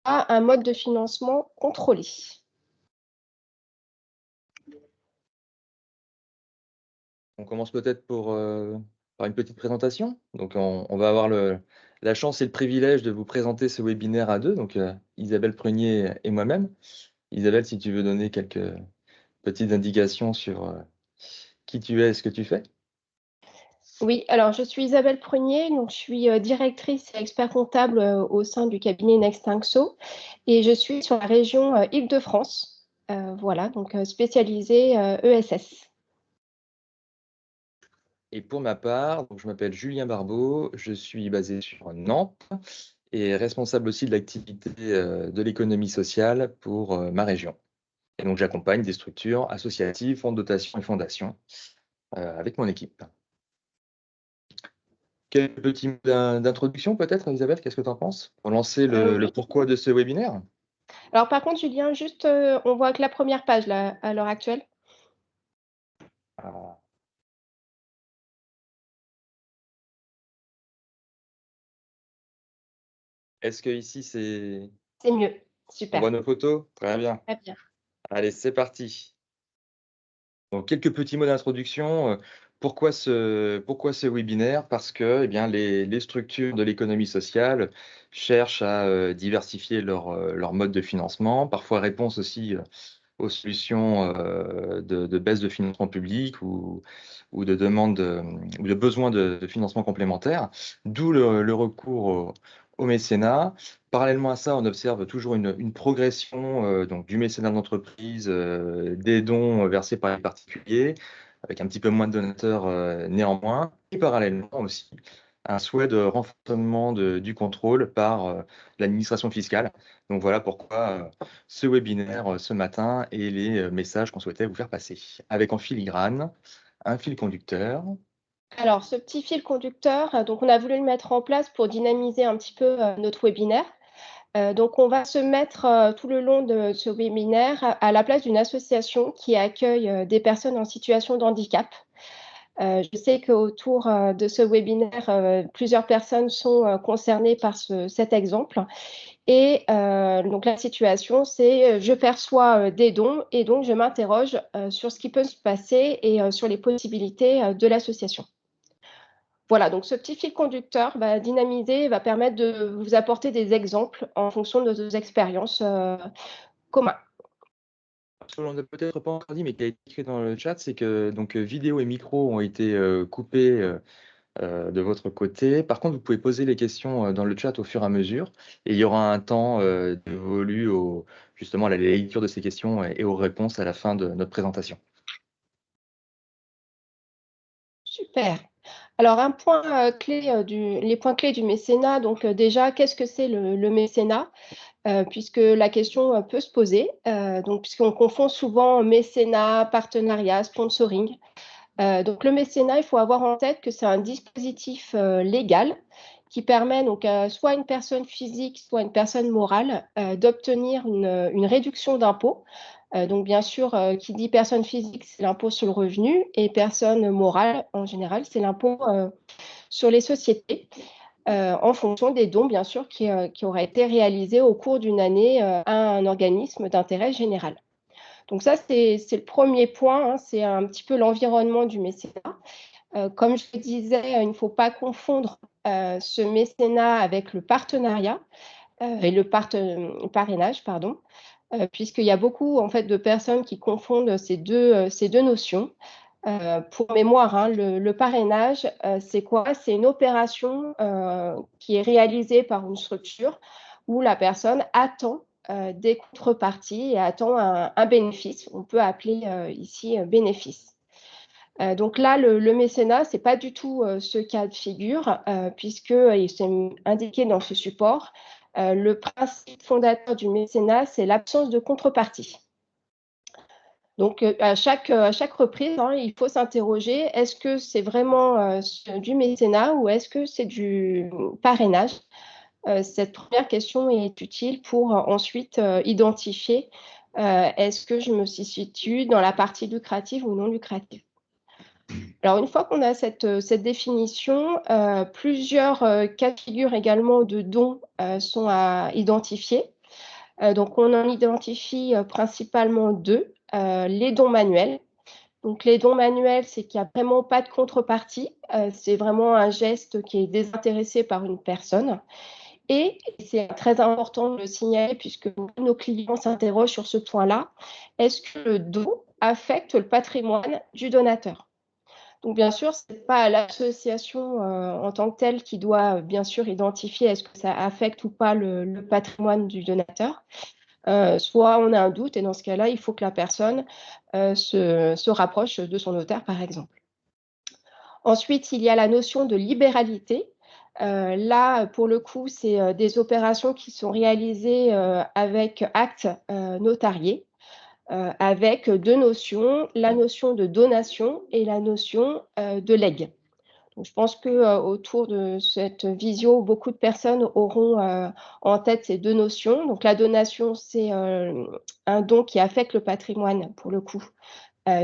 un mode de financement contrôlé. On commence peut-être par une petite présentation. Donc on va avoir la chance et le privilège de vous présenter ce webinaire à 2, donc Isabelle Prunier et moi-même. Isabelle, si tu veux donner quelques petites indications sur, qui tu es et ce que tu fais? Oui, alors je suis Isabelle Prunier, donc je suis, directrice et expert comptable, au sein du cabinet Nextinxo et je suis sur la région, Île-de-France. Voilà, donc spécialisée, ESS. Et pour ma part, donc je m'appelle Julien Barbeau, je suis basé sur Nantes et responsable aussi de l'activité, de l'économie sociale pour, ma région. Et donc j'accompagne des structures associatives, fonds de dotation et fondations, avec mon équipe. Quel petit mot d'introduction peut-être, Isabelle, qu'est-ce que tu en penses? Pour lancer le Oui. pourquoi de ce webinaire? Alors par contre Julien, juste, on voit que la première page là, à l'heure actuelle. Ah, est-ce qu'ici C'est mieux. on Super, voit nos photos? Très bien. très bien. Allez, c'est parti. Donc quelques petits mots d'introduction, pourquoi ce webinaire? Parce que, eh bien, les structures de l'économie sociale cherchent à, diversifier leur mode de financement, parfois réponse aussi, aux solutions, de baisse de financement public ou de demande, ou de besoin de financement complémentaire, d'où le recours au mécénat. Parallèlement à ça, on observe toujours une progression, donc du mécénat d'entreprise, des dons versés par les particuliers, avec un petit peu moins de donateurs, néanmoins, et parallèlement aussi un souhait de renforcement du contrôle par, l'administration fiscale. Donc voilà pourquoi, ce webinaire, ce matin et les, messages qu'on souhaitait vous faire passer. Avec en filigrane, un fil conducteur. Alors ce petit fil conducteur, donc on a voulu le mettre en place pour dynamiser un petit peu, notre webinaire. Donc on va se mettre, tout le long de ce webinaire à la place d'une association qui accueille, des personnes en situation de handicap. Je sais qu'autour, de ce webinaire, plusieurs personnes sont, concernées par cet exemple et donc la situation, c'est, je perçois, des dons et donc je m'interroge, sur ce qui peut se passer et sur les possibilités, de l'association. Voilà, donc ce petit fil conducteur va dynamiser, va permettre de vous apporter des exemples en fonction de nos expériences, communs. Ce que l'on n'a peut-être pas encore dit, mais qui a été écrit dans le chat, c'est que donc, vidéo et micro ont été, coupés, de votre côté. Par contre, vous pouvez poser les questions, dans le chat au fur et à mesure et il y aura un temps, dévolu justement à la lecture de ces questions et aux réponses à la fin de notre présentation. Super. Alors un point, clé, les points clés du mécénat, donc déjà, qu'est-ce que c'est le mécénat? Puisque la question, peut se poser, donc puisqu'on confond souvent mécénat, partenariat, sponsoring. Donc le mécénat, il faut avoir en tête que c'est un dispositif, légal qui permet donc à soit une personne physique, soit une personne morale, d'obtenir une réduction d'impôt. Donc bien sûr, qui dit personne physique, c'est l'impôt sur le revenu et personne morale, en général, c'est l'impôt, sur les sociétés, en fonction des dons bien sûr qui auraient été réalisés au cours d'une année, à un organisme d'intérêt général. Donc ça, c'est le premier point, hein, c'est un petit peu l'environnement du mécénat. Comme je le disais, il ne faut pas confondre, ce mécénat avec le partenariat, et le parrainage, pardon, puisqu'il y a beaucoup, en fait, de personnes qui confondent ces 2 notions. Pour mémoire, hein, le parrainage, c'est quoi? C'est une opération, qui est réalisée par une structure où la personne attend, des contreparties et attend un bénéfice. On peut appeler, ici, bénéfice. Donc là, le mécénat, c'est pas du tout, ce cas de figure, puisque, et c'est indiqué dans ce support, le principe fondateur du mécénat, c'est l'absence de contrepartie. Donc, à chaque reprise, hein, il faut s'interroger: est-ce que c'est vraiment, du mécénat ou est-ce que c'est du parrainage? Cette première question est utile pour, ensuite, identifier, est-ce que je me situe dans la partie lucrative ou non lucrative? Alors une fois qu'on a cette définition, plusieurs, cas de figure également de dons, sont à identifier. Donc on en identifie, principalement 2, les dons manuels. Donc les dons manuels, c'est qu'il y a vraiment pas de contrepartie, c'est vraiment un geste qui est désintéressé par une personne et c'est très important de le signaler puisque beaucoup de nos clients s'interrogent sur ce point-là. Est-ce que le don affecte le patrimoine du donateur? Donc bien sûr, c'est pas l'association, en tant que telle qui doit, bien sûr identifier est-ce que ça affecte ou pas le patrimoine du donateur. Soit on a un doute et dans ce cas-là, il faut que la personne, se rapproche de son notaire, par exemple. Ensuite, il y a la notion de libéralité. Là, pour le coup, c'est, des opérations qui sont réalisées, avec acte, notarié, avec 2 notions, la notion de donation et la notion, de legs. Donc je pense que, autour de cette visio, beaucoup de personnes auront, en tête ces 2 notions. Donc la donation, c'est, un don qui affecte le patrimoine, pour le coup,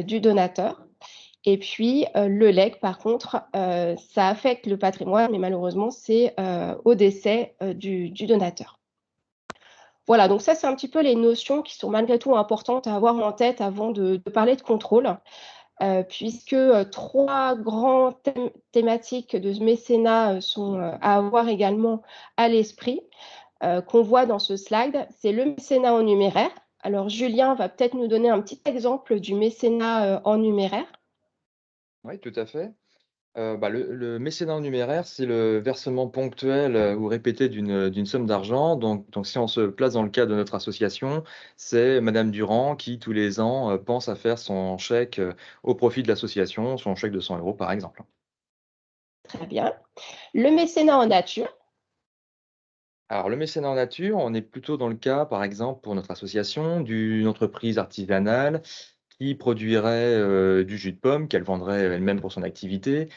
du donateur et puis, le legs, par contre, ça affecte le patrimoine, mais malheureusement, c'est, au décès, du donateur. Voilà, donc ça, c'est un petit peu les notions qui sont malgré tout importantes à avoir en tête avant de parler de contrôle. Puisque, 3 grands thématiques de mécénat, sont, à avoir également à l'esprit, qu'on voit dans ce slide. C'est le mécénat en numéraire. Alors Julien va peut-être nous donner un petit exemple du mécénat, en numéraire. Oui, tout à fait. Le mécénat en numéraire, c'est le versement ponctuel, ou répété d'une somme d'argent. Donc si on se place dans le cadre de notre association, c'est madame Durand qui, tous les ans, pense à faire son chèque, au profit de l'association, son chèque de 100 € par exemple. Très bien. Le mécénat en nature. Alors le mécénat en nature, on est plutôt dans le cas, par exemple, pour notre association, d'une entreprise artisanale qui produirait, du jus de pomme qu'elle vendrait elle-même pour son activité,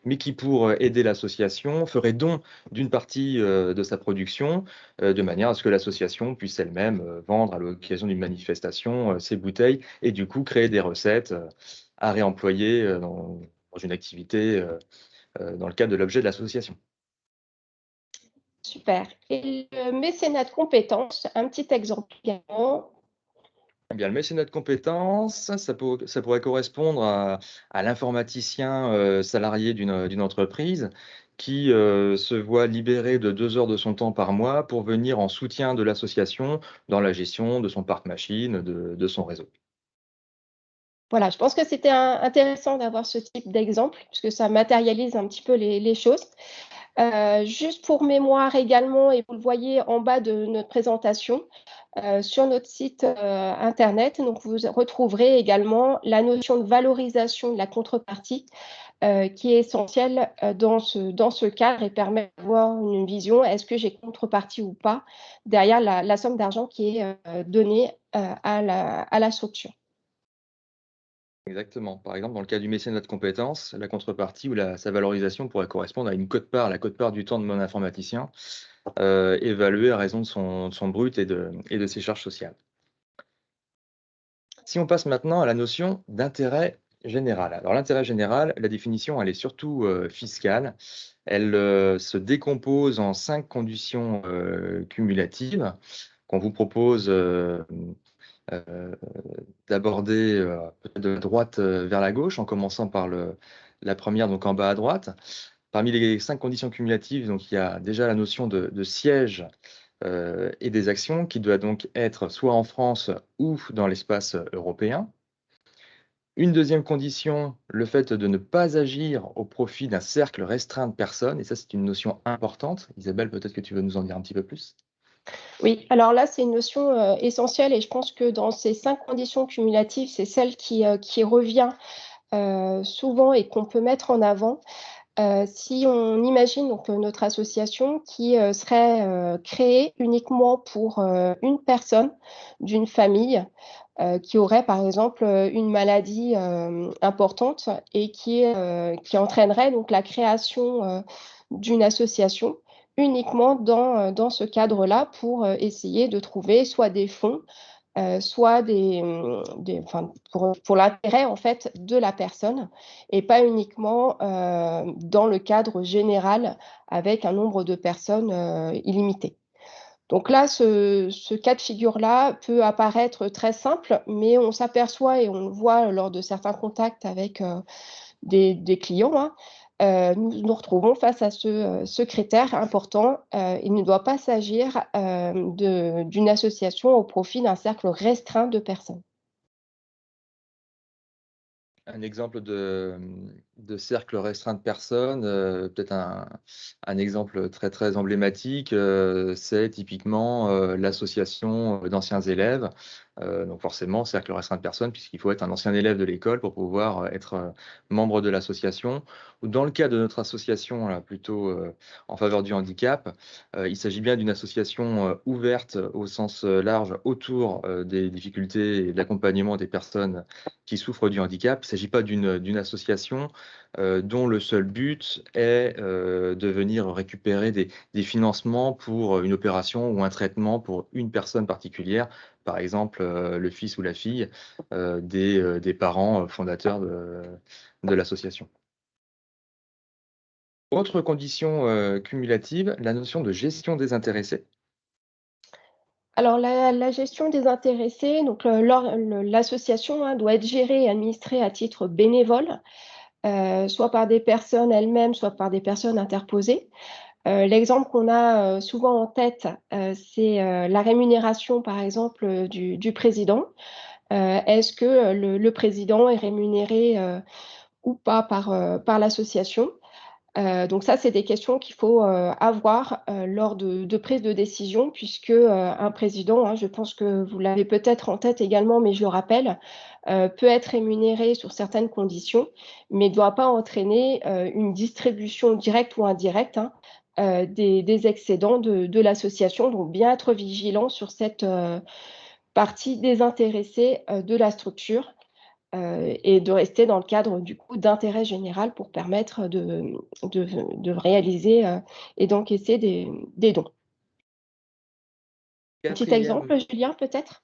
mais qui pour, aider l'association ferait don d'une partie, de sa production, de manière à ce que l'association puisse elle-même, vendre à l'occasion d'une manifestation, ses bouteilles et du coup créer des recettes, à réemployer, dans une activité, dans le cadre de l'objet de l'association. Super et le mécénat de compétences, un petit exemple également. Eh bien, le mécénat de compétences, ça pourrait correspondre à l'informaticien, salarié d'une entreprise qui, se voit libéré de 2 heures de son temps par mois pour venir en soutien de l'association dans la gestion de son parc machine, de son réseau. Voilà, je pense que c'était intéressant d'avoir ce type d'exemple, puisque ça matérialise un petit peu les choses. Juste pour mémoire également et vous le voyez en bas de notre présentation, sur notre site, internet, donc vous retrouverez également la notion de valorisation de la contrepartie, qui est essentielle, dans ce cadre et permet d'avoir une vision. Est-ce que j'ai contrepartie ou pas derrière la somme d'argent qui est, donnée, à la structure? Exactement. Par exemple, dans le cas du mécénat de compétences, la contrepartie ou sa valorisation pourrait correspondre à une quote-part, la quote-part du temps de mon informaticien, évaluée à raison de son brut et de ses charges sociales. Si on passe maintenant à la notion d'intérêt général. Alors l'intérêt général, la définition, elle est surtout, fiscale. Elle, se décompose en 5 conditions, cumulatives qu'on vous propose, heu, d'aborder, peut-être de droite, vers la gauche, en commençant par la première, donc en bas à droite. Parmi les 5 conditions cumulatives, donc il y a déjà la notion de siège, et des actions qui doit donc être soit en France ou dans l'espace, européen. Une deuxième condition, le fait de ne pas agir au profit d'un cercle restreint de personnes et ça, c'est une notion importante. Isabelle, peut-être que tu veux nous en dire un petit peu plus? Oui, alors là, c'est une notion, essentielle et je pense que dans ces 5 conditions cumulatives, c'est celle qui revient, souvent et qu'on peut mettre en avant. Si on imagine donc, notre association qui, serait, créée uniquement pour, une personne d'une famille, qui aurait par exemple, une maladie, importante et qui entraînerait donc la création, d'une association uniquement dans ce cadre-là pour, essayer de trouver soit des fonds, soit enfin, pour l'intérêt, en fait, de la personne et pas uniquement, dans le cadre général avec un nombre de personnes, illimité. Donc là, ce cas de figure-là peut apparaître très simple, mais on s'aperçoit et on le voit lors de certains contacts avec des clients, hein, nous nous retrouvons face à ce critère important. Il ne doit pas s'agir d'une association au profit d'un cercle restreint de personnes. Un exemple de cercle restreint de personnes, peut-être un exemple très, très emblématique, c'est typiquement, l'association, d'anciens élèves. Donc forcément, cercle restreint de personnes puisqu'il faut être un ancien élève de l'école pour pouvoir, être, membre de l'association. Ou dans le cas de notre association là, plutôt, en faveur du handicap, il s'agit bien d'une association, ouverte au sens, large autour, des difficultés et de l'accompagnement des personnes qui souffrent du handicap. Il ne s'agit pas d'une association, dont le seul but est, de venir récupérer des financements pour, une opération ou un traitement pour une personne particulière, par exemple, le fils ou la fille, des parents, fondateurs de l'association. Autre condition, cumulative, la notion de gestion désintéressée. Alors la gestion des intéressés, donc l'association, hein, doit être gérée et administrée à titre bénévole, soit par des personnes elles-mêmes, soit par des personnes interposées. L'exemple qu'on a, souvent en tête, c'est, la rémunération par exemple, du président. Est-ce que, le président est rémunéré, ou pas par l'association? Donc ça, c'est des questions qu'il faut, avoir, lors de prise de décision puisque, un président, hein, je pense que vous l'avez peut-être en tête également, mais je le rappelle, peut être rémunéré sur certaines conditions, mais ne doit pas entraîner, une distribution directe ou indirecte, hein, des excédents de l'association. Donc bien être vigilant sur cette, partie désintéressée, de la structure. Et de rester dans le cadre du coup d'intérêt général pour permettre de réaliser, et d'encaisser des dons. Un petit 4e exemple, Julien, peut-être?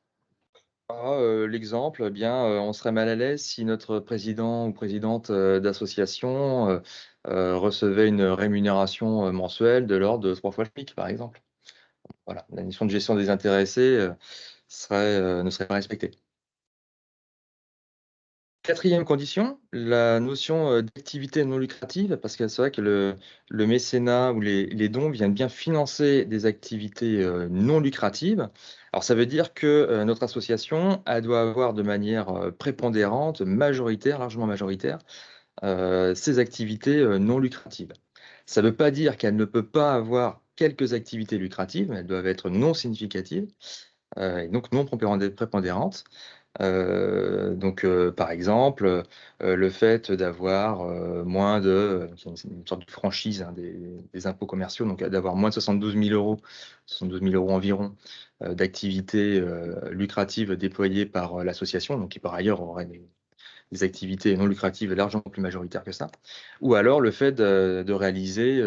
l'exemple, eh bien, on serait mal à l'aise si notre président ou présidente, d'association, recevait une rémunération, mensuelle de l'ordre de 3 fois le SMIC, par exemple. Voilà, la notion de gestion des intéressés, ne serait pas respectée. 4e condition, la notion, d'activité non lucrative, parce que c'est vrai que le mécénat ou les dons viennent bien financer des activités, non lucratives. Alors ça veut dire que, notre association, elle doit avoir de manière, prépondérante, majoritaire, largement majoritaire, ces activités, non lucratives. Ça ne veut pas dire qu'elle ne peut pas avoir quelques activités lucratives, elles doivent être non significatives, et donc non prépondérantes. Par exemple, le fait d'avoir, moins de c'est une sorte de franchise, hein, des impôts commerciaux, donc d'avoir moins de 72 000 € environ, d'activités, lucratives déployées par, l'association, donc qui par ailleurs aurait des activités non lucratives largement plus majoritaires que ça. Ou alors le fait de réaliser,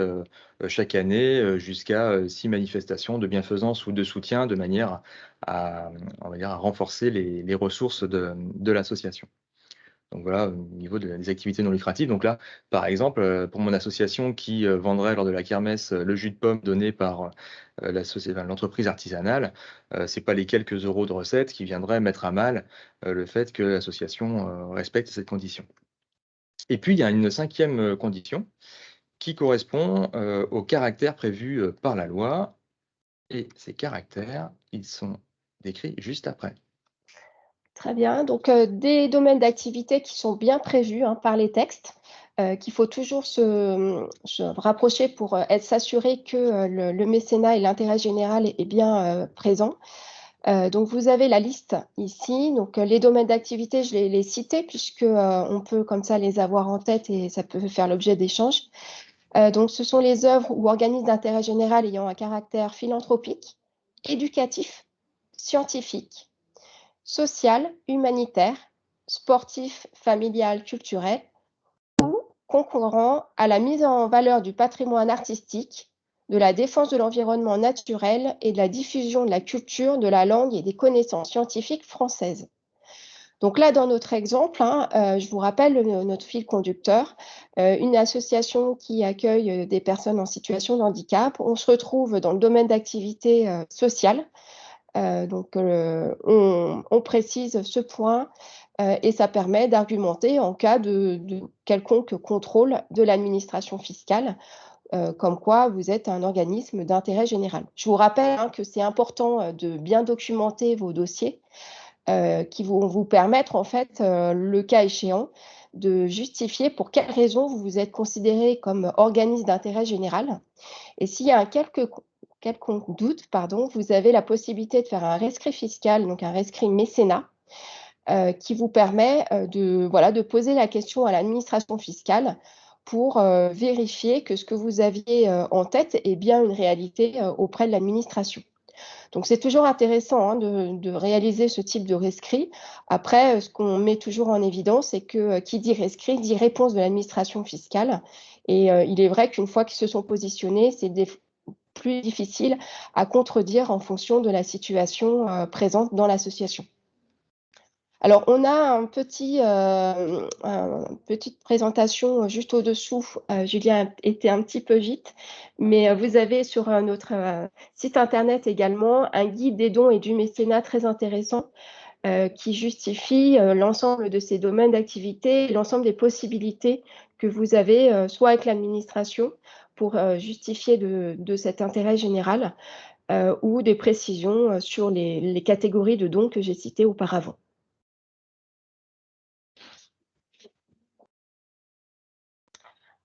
chaque année, jusqu'à, 6 manifestations de bienfaisance ou de soutien de manière à, on va dire, à renforcer les ressources de l'association. Donc voilà, au niveau des activités non lucratives. Donc là, par exemple, pour mon association qui, vendrait lors de la kermesse, le jus de pomme donné par, l'entreprise artisanale, c'est pas les quelques euros de recettes qui viendraient mettre à mal, le fait que l'association, respecte cette condition. Et puis il y a une 5e, condition qui correspond, aux caractères prévus, par la loi, et ces caractères, ils sont décrits juste après. Très bien, donc des domaines d'activité qui sont bien prévus, hein, par les textes, qu'il faut toujours se rapprocher pour, s'assurer que, le mécénat et l'intérêt général est bien, présent. Donc vous avez la liste ici, donc les domaines d'activité, je les cités puisque, on peut comme ça les avoir en tête et ça peut faire l'objet d'échanges. Donc ce sont les œuvres ou organismes d'intérêt général ayant un caractère philanthropique, éducatif, scientifique, social, humanitaire, sportif, familial, culturel, concourant à la mise en valeur du patrimoine artistique, de la défense de l'environnement naturel et de la diffusion de la culture, de la langue et des connaissances scientifiques françaises. Donc là, dans notre exemple, je vous rappelle notre fil conducteur, une association qui accueille des personnes en situation de handicap. On se retrouve dans le domaine d'activité sociale. Donc, on précise ce point et ça permet d'argumenter en cas de quelconque contrôle de l'administration fiscale, comme quoi vous êtes un organisme d'intérêt général. Je vous rappelle que c'est important de bien documenter vos dossiers qui vont vous permettre, en fait, le cas échéant, de justifier pour quelles raisons vous vous êtes considéré comme organisme d'intérêt général. Et s'il y a un quelconque doute, pardon, vous avez la possibilité de faire un rescrit fiscal, donc un rescrit mécénat, qui vous permet voilà, de poser la question à l'administration fiscale pour vérifier que ce que vous aviez en tête est bien une réalité auprès de l'administration. Donc c'est toujours intéressant de réaliser ce type de rescrit. Après, ce qu'on met toujours en évidence, c'est que qui dit rescrit dit réponse de l'administration fiscale. Et il est vrai qu'une fois qu'ils se sont positionnés, c'est plus difficile à contredire en fonction de la situation présente dans l'association. Alors, on a petite présentation juste au-dessous. Julien était un petit peu vite, mais vous avez sur notre site internet également un guide des dons et du mécénat très intéressant qui justifie l'ensemble de ces domaines d'activité, l'ensemble des possibilités que vous avez, soit avec l'administration pour justifier de cet intérêt général, ou des précisions sur les catégories de dons que j'ai citées auparavant.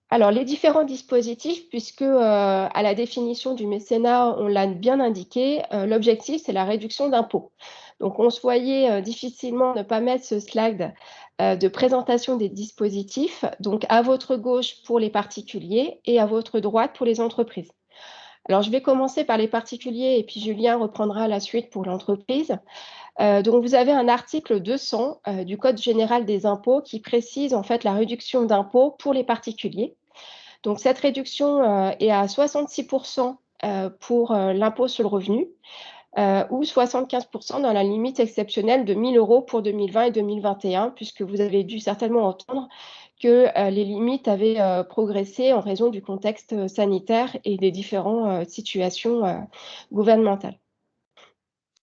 Alors, les différents dispositifs, puisque à la définition du mécénat, on l'a bien indiqué, l'objectif, c'est la réduction d'impôts. Donc, on se voyait difficilement ne pas mettre ce slide de présentation des dispositifs, donc à votre gauche pour les particuliers et à votre droite pour les entreprises. Alors, je vais commencer par les particuliers et puis Julien reprendra la suite pour l'entreprise. Donc, vous avez un article 200 du Code général des impôts qui précise en fait la réduction d'impôts pour les particuliers. Donc cette réduction est à 66 pour l'impôt sur le revenu ou 75 dans la limite exceptionnelle de 1 000 € pour 2020 et 2021, puisque vous avez dû certainement entendre que les limites avaient progressé en raison du contexte sanitaire et des différentes situations gouvernementales.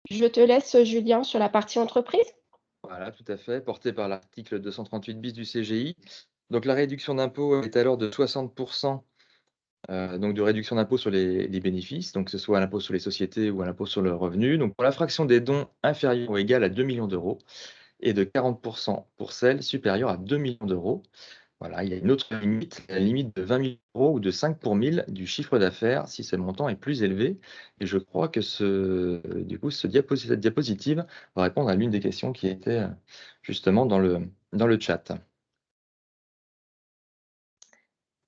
Je te laisse, Julien, sur la partie entreprise. Voilà, tout à fait, porté par l'article 238 bis du CGI. Donc la réduction d'impôt est alors de 60 donc de réduction d'impôt sur les bénéfices, donc que ce soit à l'impôt sur les sociétés ou à l'impôt sur le revenu. Donc pour la fraction des dons inférieurs ou égale à 2 millions d'euros et de 40 pour celles supérieures à 2 millions d'euros. Voilà, il y a une autre limite, la limite de 20 000 € ou de 5 pour 1000 du chiffre d'affaires si ce montant est plus élevé. Et je crois que du coup, cette diapositive va répondre à l'une des questions qui était justement dans le chat.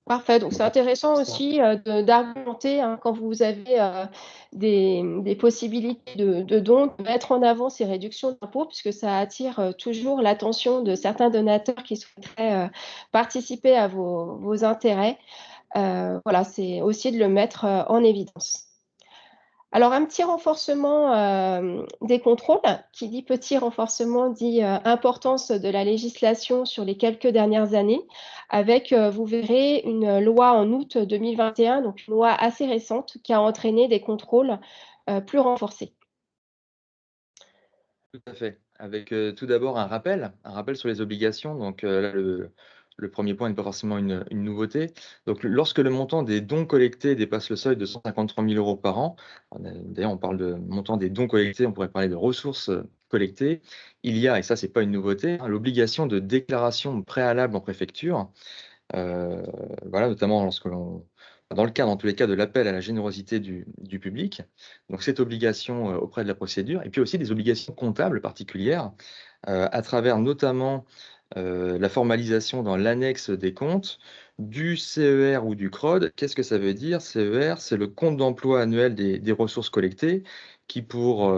Parfait, donc c'est intéressant aussi d'argumenter quand vous avez des possibilités de dons, de mettre en avant ces réductions d'impôts, puisque ça attire toujours l'attention de certains donateurs qui souhaiteraient participer à vos intérêts. Voilà, c'est aussi de le mettre en évidence. Alors, un petit renforcement des contrôles. Qui dit petit renforcement dit importance de la législation sur les quelques dernières années, avec, vous verrez, une loi en août 2021, donc une loi assez récente, qui a entraîné des contrôles plus renforcés. Tout à fait. Avec tout d'abord un rappel sur les obligations. Donc là, le premier point n'est pas forcément une nouveauté. Donc lorsque le montant des dons collectés dépasse le seuil de 153 000 € par an, d'ailleurs on parle de montant des dons collectés, on pourrait parler de ressources collectées, il y a, et ça c'est pas une nouveauté, l'obligation de déclaration préalable en préfecture. Voilà, notamment dans le cadre, en tous les cas, de l'appel à la générosité du public. Donc cette obligation auprès de la procédure, et puis aussi des obligations comptables particulières, à travers notamment la formalisation dans l'annexe des comptes du CER ou du CROD. Qu'est-ce que ça veut dire? CER, c'est le compte d'emploi annuel des ressources collectées, qui pour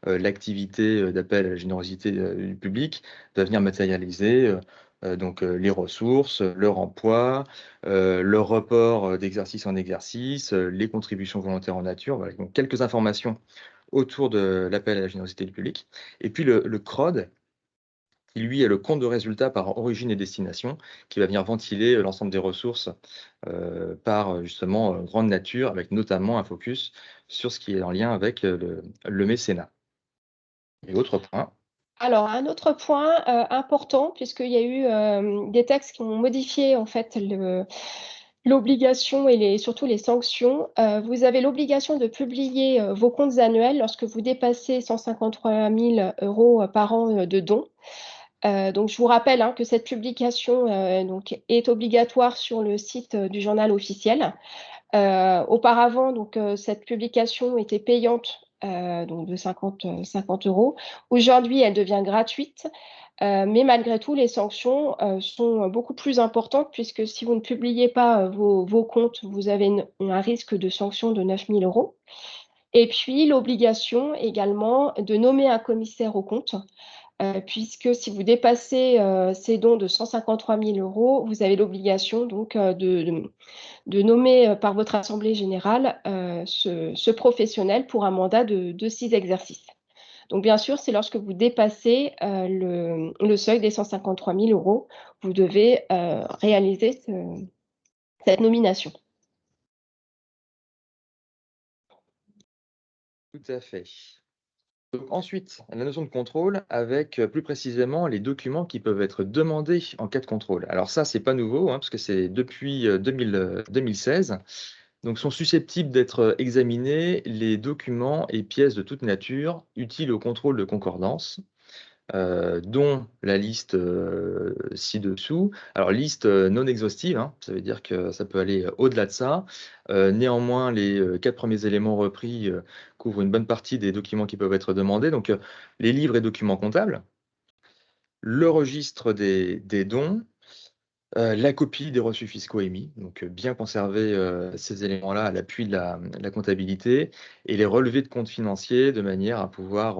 l'activité d'appel à la générosité du public va venir matérialiser donc les ressources, leur emploi, leur report d'exercice en exercice, les contributions volontaires en nature. Voilà, donc quelques informations autour de l'appel à la générosité du public. Et puis le CROD, qui lui est le compte de résultat par origine et destination, qui va venir ventiler l'ensemble des ressources par justement grande nature, avec notamment un focus sur ce qui est en lien avec le mécénat. Et autre point. Alors un autre point, important puisqu'il y a eu, des textes qui ont modifié en fait l'obligation et surtout les sanctions. Vous avez l'obligation de publier, vos comptes annuels lorsque vous dépassez 153 000 € par an, de dons. Donc je vous rappelle, hein, que cette publication, donc est obligatoire sur le site, du journal officiel. Auparavant, donc, cette publication était payante, donc de 50 €. Aujourd'hui, elle devient gratuite, mais malgré tout, les sanctions, sont beaucoup plus importantes puisque si vous ne publiez pas, vos comptes, vous avez un risque de sanction de 9 000 € et puis l'obligation également de nommer un commissaire aux comptes, puisque si vous dépassez, ces dons de 153 000 €, vous avez l'obligation donc, de nommer, par votre assemblée générale, ce professionnel pour un mandat de 6 exercices. Donc bien sûr, c'est lorsque vous dépassez, le seuil des 153 000 €, vous devez, réaliser cette nomination. Tout à fait. Donc ensuite, la notion de contrôle avec, plus précisément les documents qui peuvent être demandés en cas de contrôle. Alors ça, c'est pas nouveau, hein, parce que c'est depuis, 2016. Donc sont susceptibles d'être, examinés les documents et pièces de toute nature utiles au contrôle de concordance, dont la liste, ci-dessous. Alors liste, non exhaustive, hein, ça veut dire que ça peut aller, au-delà de ça. Néanmoins, les, 4 premiers éléments repris, couvrent une bonne partie des documents qui peuvent être demandés. Donc, les livres et documents comptables, le registre des dons, la copie des reçus fiscaux émis, donc bien conserver, ces éléments-là à l'appui de la comptabilité et les relevés de comptes financiers de manière à pouvoir,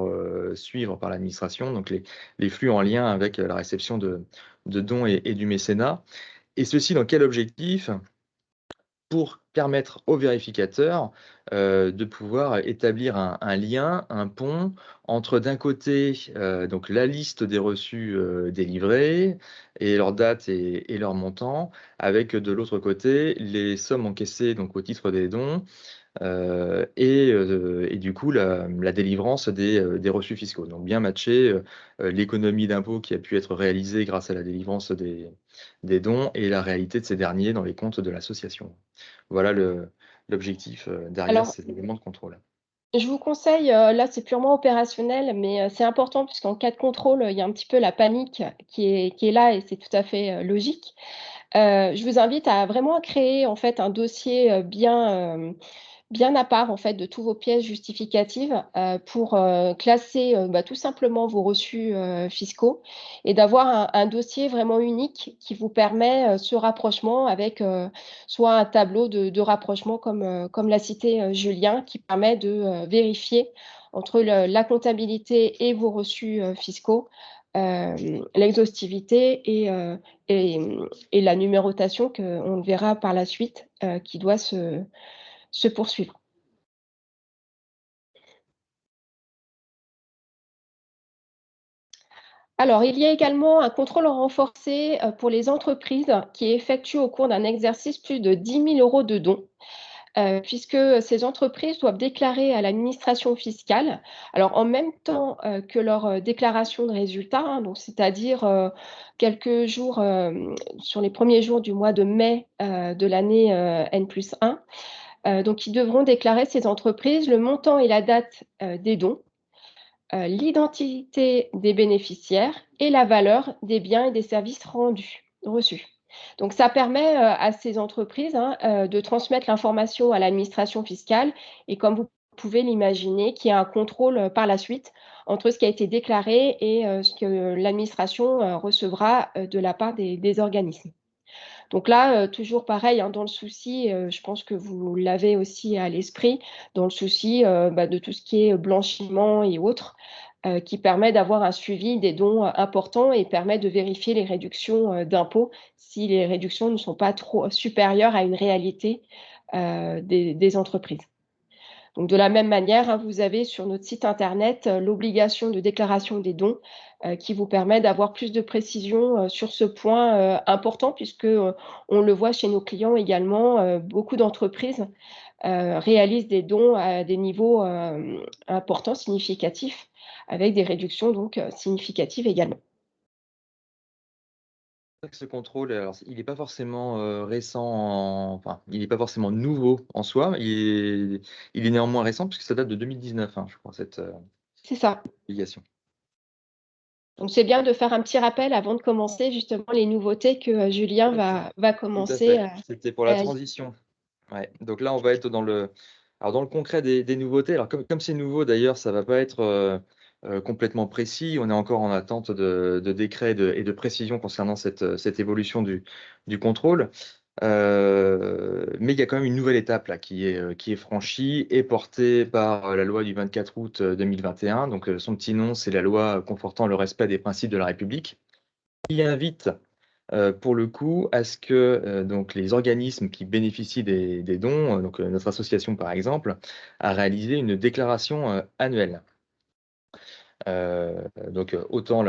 suivre par l'administration, donc les flux en lien avec, la réception de dons et du mécénat. Et ceci dans quel objectif? Pour permettre aux vérificateurs, de pouvoir établir un lien, un pont entre d'un côté, donc la liste des reçus, délivrés et leur date et leur montant, avec de l'autre côté les sommes encaissées donc au titre des dons, et du coup la délivrance des reçus fiscaux. Donc bien matcher, l'économie d'impôt qui a pu être réalisée grâce à la délivrance des dons et la réalité de ces derniers dans les comptes de l'association. Voilà l'objectif, derrière Alors, ces éléments de contrôle. je vous conseille, là, c'est purement opérationnel, mais c'est important puisqu'en cas de contrôle, il y a un petit peu la panique qui est là et c'est tout à fait, logique. Je vous invite à vraiment créer, en fait, un dossier, bien à part, en fait, de tous vos pièces justificatives, pour, classer, tout simplement vos reçus, fiscaux et d'avoir un dossier vraiment unique qui vous permet, ce rapprochement avec, soit un tableau de rapprochement comme l'a cité, Julien, qui permet de, vérifier entre la comptabilité et vos reçus, fiscaux, l'exhaustivité et la numérotation qu'on le verra par la suite, qui doit se poursuivre. Alors, il y a également un contrôle renforcé, pour les entreprises qui effectuent au cours d'un exercice plus de 10 000 € de dons, puisque ces entreprises doivent déclarer à l'administration fiscale, alors en même temps, que leur, déclaration de résultats, hein, donc c'est-à-dire, quelques jours, sur les premiers jours du mois de mai, de l'année, N+1. Donc ils devront déclarer, ces entreprises, le montant et la date, des dons, l'identité des bénéficiaires et la valeur des biens et des services reçus. Donc ça permet, à ces entreprises, hein, de transmettre l'information à l'administration fiscale et comme vous pouvez l'imaginer, qu'il y a un contrôle, par la suite entre ce qui a été déclaré et ce que l'administration, recevra, de la part des organismes. Donc là, toujours pareil, hein, dans le souci, je pense que vous l'avez aussi à l'esprit, dans le souci, de tout ce qui est blanchiment et autres, qui permet d'avoir un suivi des dons, importants et permet de vérifier les réductions, d'impôts, si les réductions ne sont pas trop supérieures à une réalité, des entreprises. Donc de la même manière, vous avez sur notre site internet l'obligation de déclaration des dons qui vous permet d'avoir plus de précision sur ce point important puisque on le voit chez nos clients également, beaucoup d'entreprises réalisent des dons à des niveaux importants, significatifs, avec des réductions donc significatives également. C'est vrai que ce contrôle, alors il n'est pas forcément, récent enfin, il n'est pas forcément nouveau en soi, il est néanmoins récent puisque ça date de 2019, je crois cette, C'est ça. obligation. Donc c'est bien de faire un petit rappel avant de commencer justement les nouveautés que Julien Tout à fait. va Tout à commencer fait. C'était pour la à transition. Ouais, donc là, on va être dans le concret des nouveautés. Alors comme c'est nouveau d'ailleurs, ça va pas être, complètement précis. On est encore en attente de décrets et de précisions concernant cette évolution du contrôle. Mais il y a quand même une nouvelle étape là qui est franchie et portée par, la loi du 24 août, 2021. Donc, son petit nom, c'est la loi confortant le respect des principes de la République, qui invite pour le coup, à ce que, donc les organismes qui bénéficient des dons, donc notre association par exemple, a réalisé une déclaration, annuelle. Donc, autant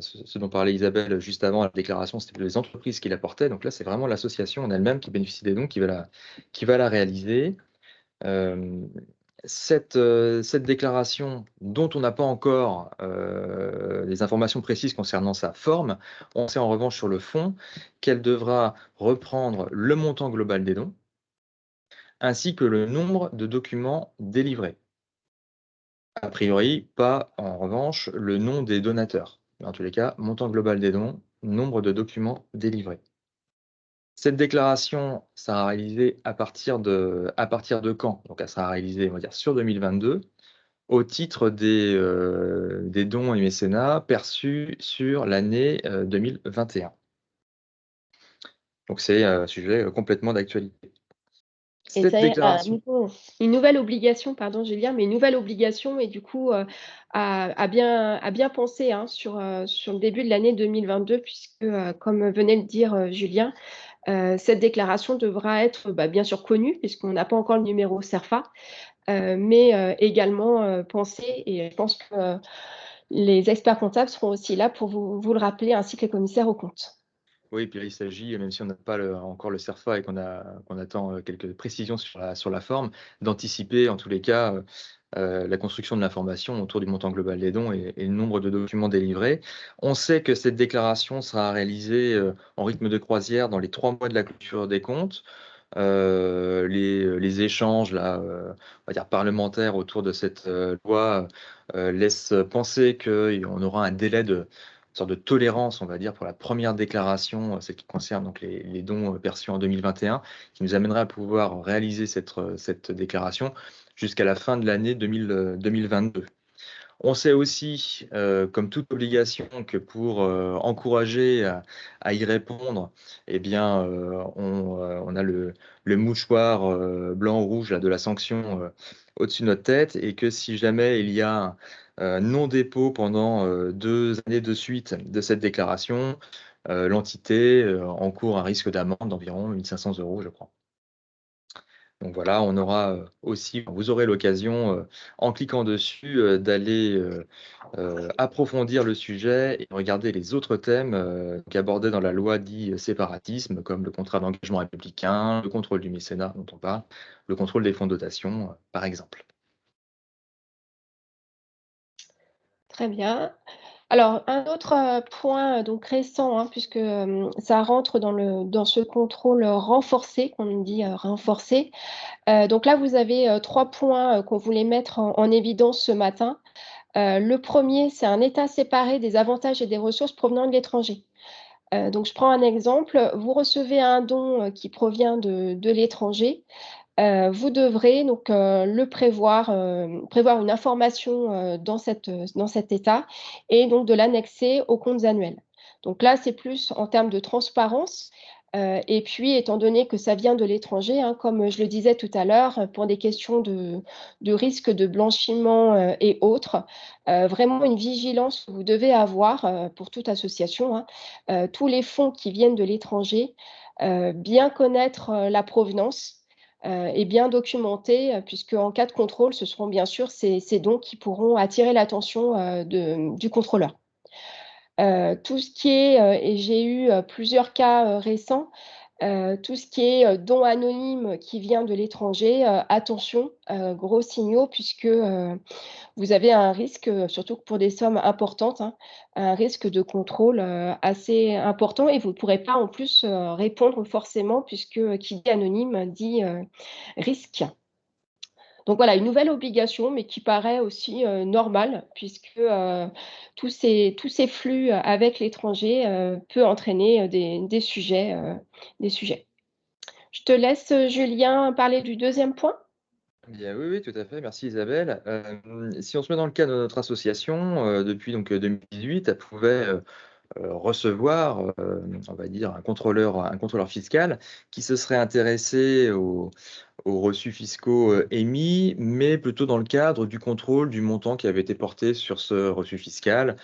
ce dont parlait Isabelle juste avant, la déclaration, c'était les entreprises qui la portaient. Donc là, c'est vraiment l'association en elle-même qui bénéficie des dons qui va la réaliser. Hem, cette déclaration dont on n'a pas encore, les informations précises concernant sa forme, on sait en revanche sur le fond qu'elle devra reprendre le montant global des dons, ainsi que le nombre de documents délivrés. A priori, pas en revanche le nom des donateurs. Mais en tous les cas, montant global des dons, nombre de documents délivrés. Cette déclaration sera réalisée à partir de quand? Donc elle sera réalisée, on va dire, sur 2022, au titre des dons et mécénats perçus sur l'année, 2021. Donc c'est un sujet, complètement d'actualité. et Cette c'est déclaration une nouvelle obligation, pardon Julien, mais une nouvelle obligation et du coup, à bien penser, sur le début de l'année 2022 puisque, comme venait de dire, Julien, cette déclaration devra être, bien sûr connue puisqu'on n'a pas encore le numéro CERFA, mais également, pensée et je pense que les experts comptables seront aussi là pour vous le rappeler ainsi que les commissaires aux comptes. Oui, puis là, il s'agit, même si on n'a pas encore le CERFA et qu'on attend quelques précisions sur la forme, d'anticiper en tous les cas la construction de l'information autour du montant global des dons et le nombre de documents délivrés. On sait que cette déclaration sera réalisée en rythme de croisière dans les 3 mois de la clôture des comptes. Les échanges là, on va dire parlementaires autour de cette loi laissent penser qu'on aura un délai une sorte de tolérance, on va dire, pour la première déclaration, celle qui concerne donc les dons perçus en 2021, qui nous amènerait à pouvoir réaliser cette déclaration jusqu'à la fin de l'année 2022. On sait aussi, comme toute obligation, que pour, encourager à y répondre, eh bien, on a le mouchoir, blanc ou rouge là de la sanction, au-dessus de notre tête et que si jamais il y a non-dépôt pendant, 2 années de suite de cette déclaration, l'entité, encourt un risque d'amende d'environ 1 500 €, je crois. Donc voilà, on aura, aussi vous aurez l'occasion, en cliquant dessus, d'aller, approfondir le sujet et regarder les autres thèmes, qu'abordait dans la loi dit, séparatisme, comme le contrat d'engagement républicain, le contrôle du mécénat dont on parle, le contrôle des fonds de dotation, par exemple. Très bien. Alors un autre, point, donc récent, puisque, ça rentre dans ce contrôle, renforcé, qu'on dit, renforcé. Donc là, vous avez, 3 points, qu'on voulait mettre en évidence ce matin. Le premier, c'est un état séparé des avantages et des ressources provenant de l'étranger. Donc je prends un exemple, vous recevez un don, qui provient de l'étranger. Vous devrez donc, le prévoir, prévoir une information, dans cet état et donc de l'annexer aux comptes annuels. Donc là, c'est plus en termes de transparence, et puis étant donné que ça vient de l'étranger, comme je le disais tout à l'heure, pour des questions de risque de blanchiment, et autres, vraiment une vigilance que vous devez avoir, pour toute association, tous les fonds qui viennent de l'étranger, bien connaître, la provenance. et bien documentés, puisque en cas de contrôle, ce seront bien sûr ces dons qui pourront attirer l'attention, du contrôleur. Tout ce qui est, et j'ai eu, plusieurs cas, récents, tout ce qui est, don anonyme qui vient de l'étranger, attention, gros signaux puisque, vous avez un risque, surtout pour des sommes importantes, hein, un risque de contrôle, assez important et vous ne pourrez pas en plus, répondre forcément puisque, qui dit anonyme dit, risque. Donc voilà, une nouvelle obligation, mais qui paraît aussi, normale puisque, tous ces flux, avec l'étranger, peut entraîner, des sujets. Je te laisse, Julien, parler du deuxième point. Bien, oui, oui, tout à fait. Merci Isabelle. Si on se met dans le cas de notre association, depuis donc, 2018, elle pouvait, recevoir, on va dire un contrôleur fiscal qui se serait intéressé aux reçus fiscaux, émis, mais plutôt dans le cadre du contrôle du montant qui avait été porté sur ce reçu fiscal,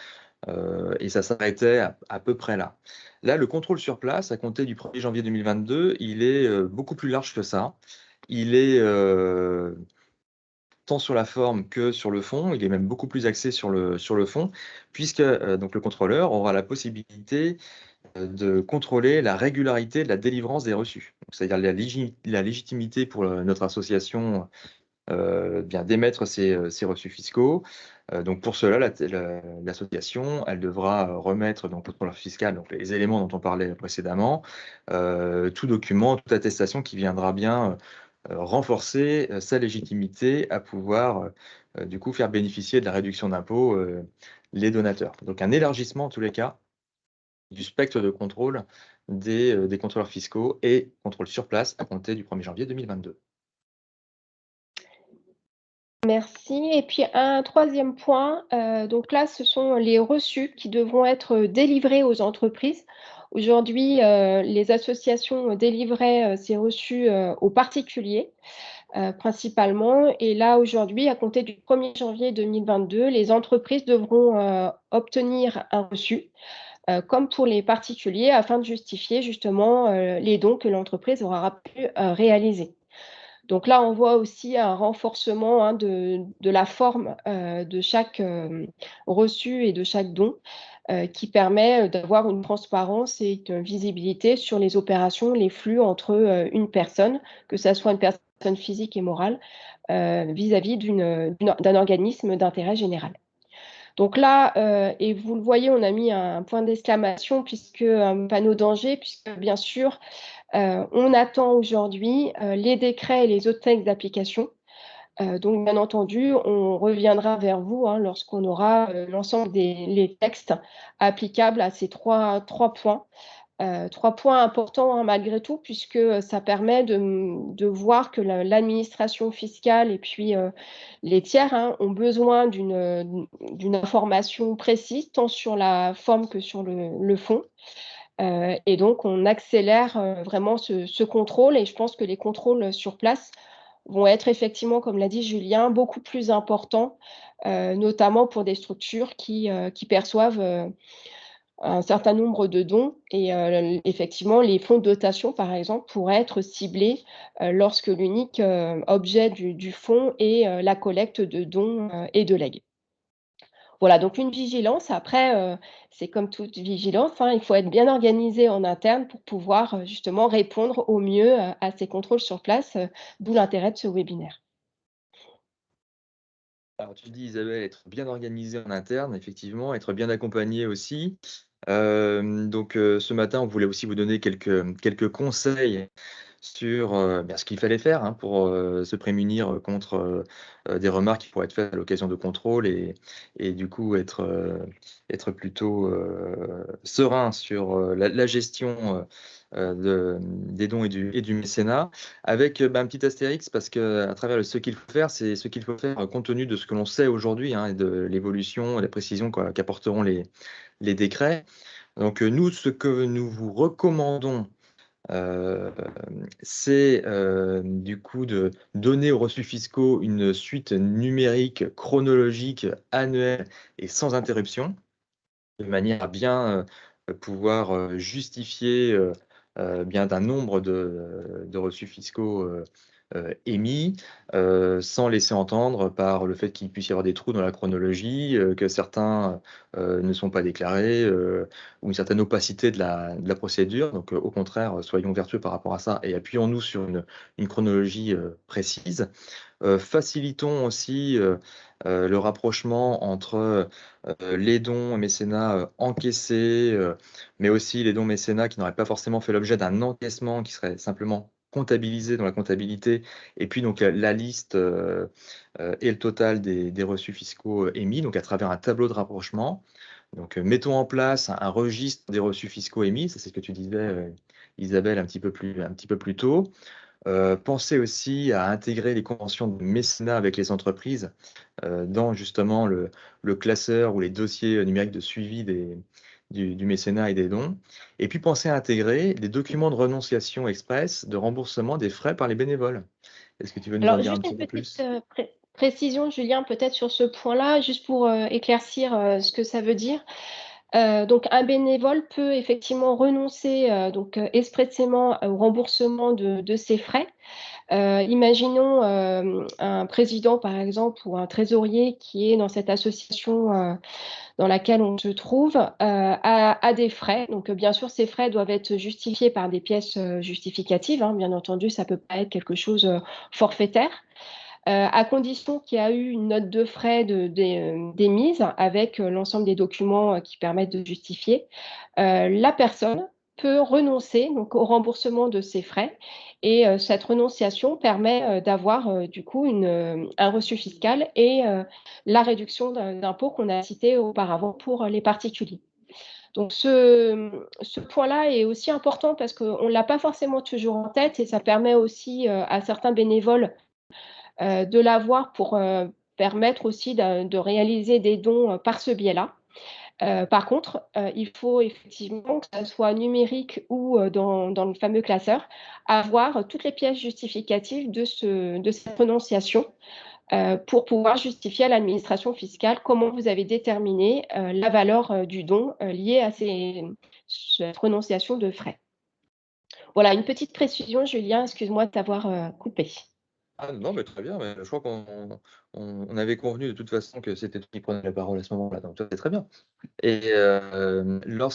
et ça s'arrêtait à peu près là. Là, le contrôle sur place, à compter du 1er janvier 2022, il est, beaucoup plus large que ça. Il est, tant sur la forme que sur le fond. Il est même beaucoup plus axé sur le fond, puisque, donc le contrôleur aura la possibilité, de contrôler la régularité de la délivrance des reçus. Donc c'est-à-dire la légitimité pour, notre association, bien d'émettre ces reçus fiscaux. Donc pour cela, l'association, elle devra, remettre donc au contrôleur fiscal, donc les éléments dont on parlait précédemment, tout document, toute attestation qui viendra bien, renforcer, sa légitimité à pouvoir, du coup faire bénéficier de la réduction d'impôt, les donateurs. Donc un élargissement en tous les cas du spectre de contrôle des contrôleurs fiscaux et contrôle sur place à compter du 1er janvier 2022. Merci et puis un troisième point, donc là, ce sont les reçus qui devront être délivrés aux entreprises. Aujourd'hui, les associations délivraient, ces reçus, aux particuliers, principalement et là, aujourd'hui, à compter du 1er janvier 2022, les entreprises devront, obtenir un reçu, comme pour les particuliers afin de justifier justement, les dons que l'entreprise aura pu, réaliser. Donc là, on voit aussi un renforcement, hein, de la forme, de chaque, reçu et de chaque don, qui permet, d'avoir une transparence et une visibilité sur les opérations, les flux entre, une personne, que ça soit une personne physique et morale, vis-à-vis d'un organisme d'intérêt général. Donc là, et vous le voyez, on a mis un point d'exclamation puisque un panneau danger puisque bien sûr, on attend aujourd'hui, les décrets et les autres textes d'application. Donc bien entendu, on reviendra vers vous, hein, lorsqu'on aura, l'ensemble des les textes applicables à ces trois points. 3 points importants, hein, malgré tout, puisque, ça permet de voir que l'administration fiscale et puis, les tiers, hein, ont besoin d'une information précise, tant sur la forme que sur le fond. Et donc on accélère, vraiment ce contrôle et je pense que les contrôles sur place vont être effectivement, comme l'a dit Julien, beaucoup plus importants, notamment pour des structures qui perçoivent, un certain nombre de dons et effectivement, les fonds de dotation, par exemple, pourraient être ciblés, lorsque l'unique, objet du fonds est, la collecte de dons, et de legs. Voilà, donc une vigilance. Après, c'est comme toute vigilance, hein, il faut être bien organisé en interne pour pouvoir, justement répondre au mieux, à ces contrôles sur place, d'où l'intérêt de ce webinaire. Alors tu dis Isabelle, être bien organisé en interne, effectivement, être bien accompagné aussi. Donc ce matin, on voulait aussi vous donner quelques conseils sur, ce qu'il fallait faire, hein, pour, se prémunir, contre, des remarques qui pourraient être faites à l'occasion de contrôles et du coup être plutôt, serein sur, la gestion, des dons et du mécénat avec, un petit astérix parce qu'à travers ce qu'il faut faire, c'est ce qu'il faut faire, compte tenu de ce que l'on sait aujourd'hui, hein, et de l'évolution et la précision qu'apporteront les décrets. Donc, nous, ce que nous vous recommandons, Hem, c'est, du coup de donner aux reçus fiscaux une suite numérique, chronologique, annuelle et sans interruption, de manière à bien, pouvoir, justifier, bien d'un nombre de reçus fiscaux, émis, sans laisser entendre par le fait qu'il puisse y avoir des trous dans la chronologie, que certains ne sont pas déclarés, ou une certaine opacité de la procédure. Donc, au contraire, soyons vertueux par rapport à ça et appuyons-nous sur une chronologie précise. Facilitons aussi le rapprochement entre les dons et mécénats encaissés, mais aussi les dons mécénats qui n'auraient pas forcément fait l'objet d'un encaissement, qui serait simplement comptabilisé dans la comptabilité, et puis donc la liste et le total des reçus fiscaux émis, donc à travers un tableau de rapprochement. Donc, mettons en place un registre des reçus fiscaux émis, ça c'est ce que tu disais, Isabelle, un petit peu plus tôt. Pensez aussi à intégrer les conventions de mécénat avec les entreprises dans justement le classeur ou les dossiers numériques de suivi du mécénat et des dons. Et puis pensez à intégrer des documents de renonciation express de remboursement des frais par les bénévoles. Est-ce que tu veux nous en Alors dire un juste petit une peu petite, plus? précision Julien, peut-être sur ce point-là, juste pour, éclaircir, ce que ça veut dire. Donc un bénévole peut effectivement renoncer, expressément au remboursement de ses frais. Imaginons, un président par exemple ou un trésorier qui est dans cette association, dans laquelle on se trouve, a des frais. Donc, bien sûr, ces frais doivent être justifiés par des pièces, justificatives, hein. Bien entendu, ça peut pas être quelque chose, forfaitaire, à condition qu'il y a eu une note de frais d'émise avec, l'ensemble des documents, qui permettent de justifier. La personne peut renoncer donc au remboursement de ses frais et cette renonciation permet, d'avoir, du coup un reçu fiscal et la réduction d'impôt qu'on a cité auparavant pour, les particuliers. Donc ce point-là est aussi important parce qu'on ne l'a pas forcément toujours en tête et ça permet aussi, à certains bénévoles, de l'avoir pour, permettre aussi de réaliser des dons, par ce biais-là. Par contre, il faut effectivement que ça soit numérique ou, dans le fameux classeur, avoir toutes les pièces justificatives de cette renonciation, pour pouvoir justifier à l'administration fiscale comment vous avez déterminé, la valeur, du don, liée à cette renonciation de frais. Voilà, une petite précision Julien, excuse-moi de t'avoir, coupé. Ah non, mais très bien, mais je crois qu'on avait convenu de toute façon que c'était toi qui prenais la parole à ce moment-là, donc ça, c'est très bien. Et alors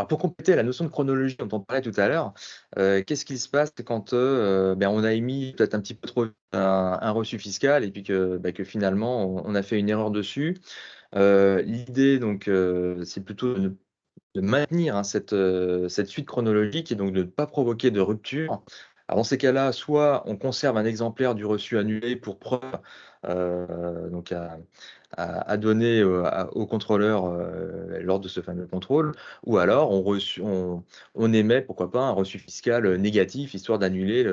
pour compléter la notion de chronologie dont on parlait tout à l'heure, qu'est-ce qui se passe quand, on a émis peut-être un petit peu trop vite un reçu fiscal et puis que finalement on a fait une erreur dessus? L'idée donc, c'est plutôt de maintenir, hein, cette suite chronologique et donc de ne pas provoquer de rupture. Alors dans ces cas-là, soit on conserve un exemplaire du reçu annulé pour preuve, donc à donner, au contrôleur, lors de ce fameux contrôle, ou alors on émet, pourquoi pas, un reçu fiscal, négatif, histoire d'annuler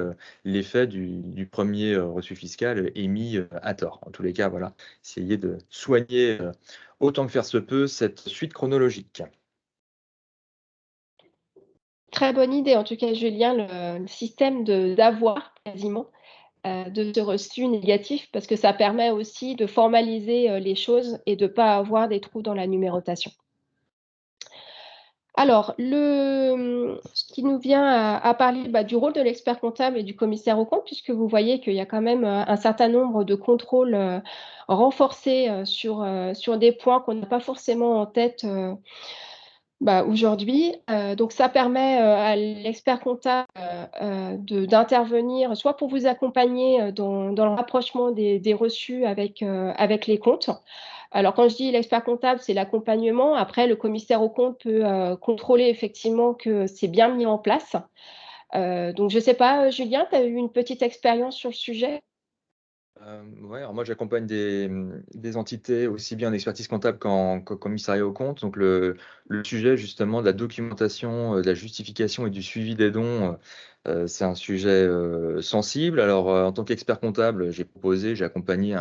l'effet du 1er, reçu fiscal émis, à tort. En tous les cas, voilà, essayer de soigner, autant que faire se peut, cette suite chronologique. Très bonne idée en tout cas Julien, le système d'avoir quasiment, de ce reçu négatif parce que ça permet aussi de formaliser, les choses et de pas avoir des trous dans la numérotation. Alors ce qui nous vient à parler, du rôle de l'expert comptable et du commissaire aux comptes puisque vous voyez qu'il y a quand même, un certain nombre de contrôles, renforcés, sur des points qu'on n'a pas forcément en tête, aujourd'hui, donc ça permet, à l'expert comptable, d'intervenir soit pour vous accompagner, dans le rapprochement des reçus avec les comptes. Alors quand je dis l'expert comptable, c'est l'accompagnement. Après le commissaire aux comptes peut, contrôler effectivement que c'est bien mis en place. Donc je ne sais pas, Julien, tu as eu une petite expérience sur le sujet? Ouais, alors moi j'accompagne des entités aussi bien en expertise comptable qu'en commissariat aux comptes. Donc le sujet justement de la documentation, de la justification et du suivi des dons, c'est un sujet, sensible. Alors, en tant qu'expert comptable, j'ai accompagné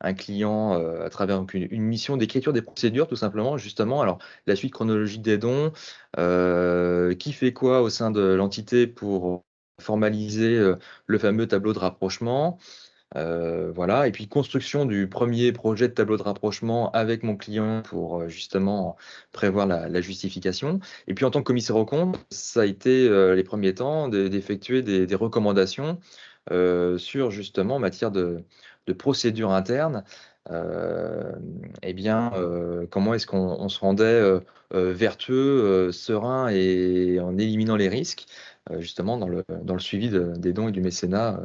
un client, à travers donc une mission d'écriture des procédures tout simplement, justement. Alors la suite chronologique des dons, qui fait quoi au sein de l'entité pour formaliser, le fameux tableau de rapprochement. Voilà et puis construction du premier projet de tableau de rapprochement avec mon client pour, justement prévoir la justification et puis en tant que commissaire aux comptes, ça a été, les premiers temps d'effectuer des recommandations, sur justement en matière de procédure interne, et bien, comment est-ce qu'on se rendait, vertueux, serein et en éliminant les risques, justement dans le suivi des dons et du mécénat,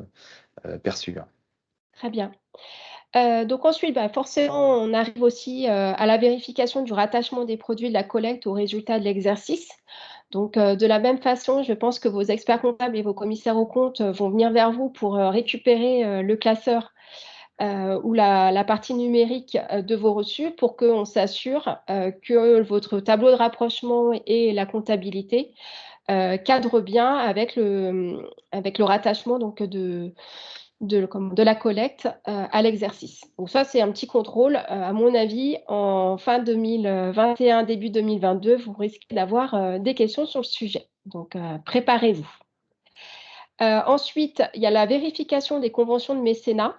perçus, hein. Très bien. Donc ensuite, bah, forcément, on arrive aussi, à la vérification du rattachement des produits de la collecte aux résultats de l'exercice. Donc, de la même façon, je pense que vos experts comptables et vos commissaires aux comptes, vont venir vers vous pour, récupérer, le classeur, ou la partie numérique, de vos reçus pour qu'on s'assure, que votre tableau de rapprochement et la comptabilité, cadrent bien avec le rattachement donc de la collecte, à l'exercice. Donc ça, c'est un petit contrôle, à mon avis, en fin 2021, début 2022, vous risquez d'avoir, des questions sur le sujet. Donc, préparez-vous. Ensuite, il y a la vérification des conventions de mécénat.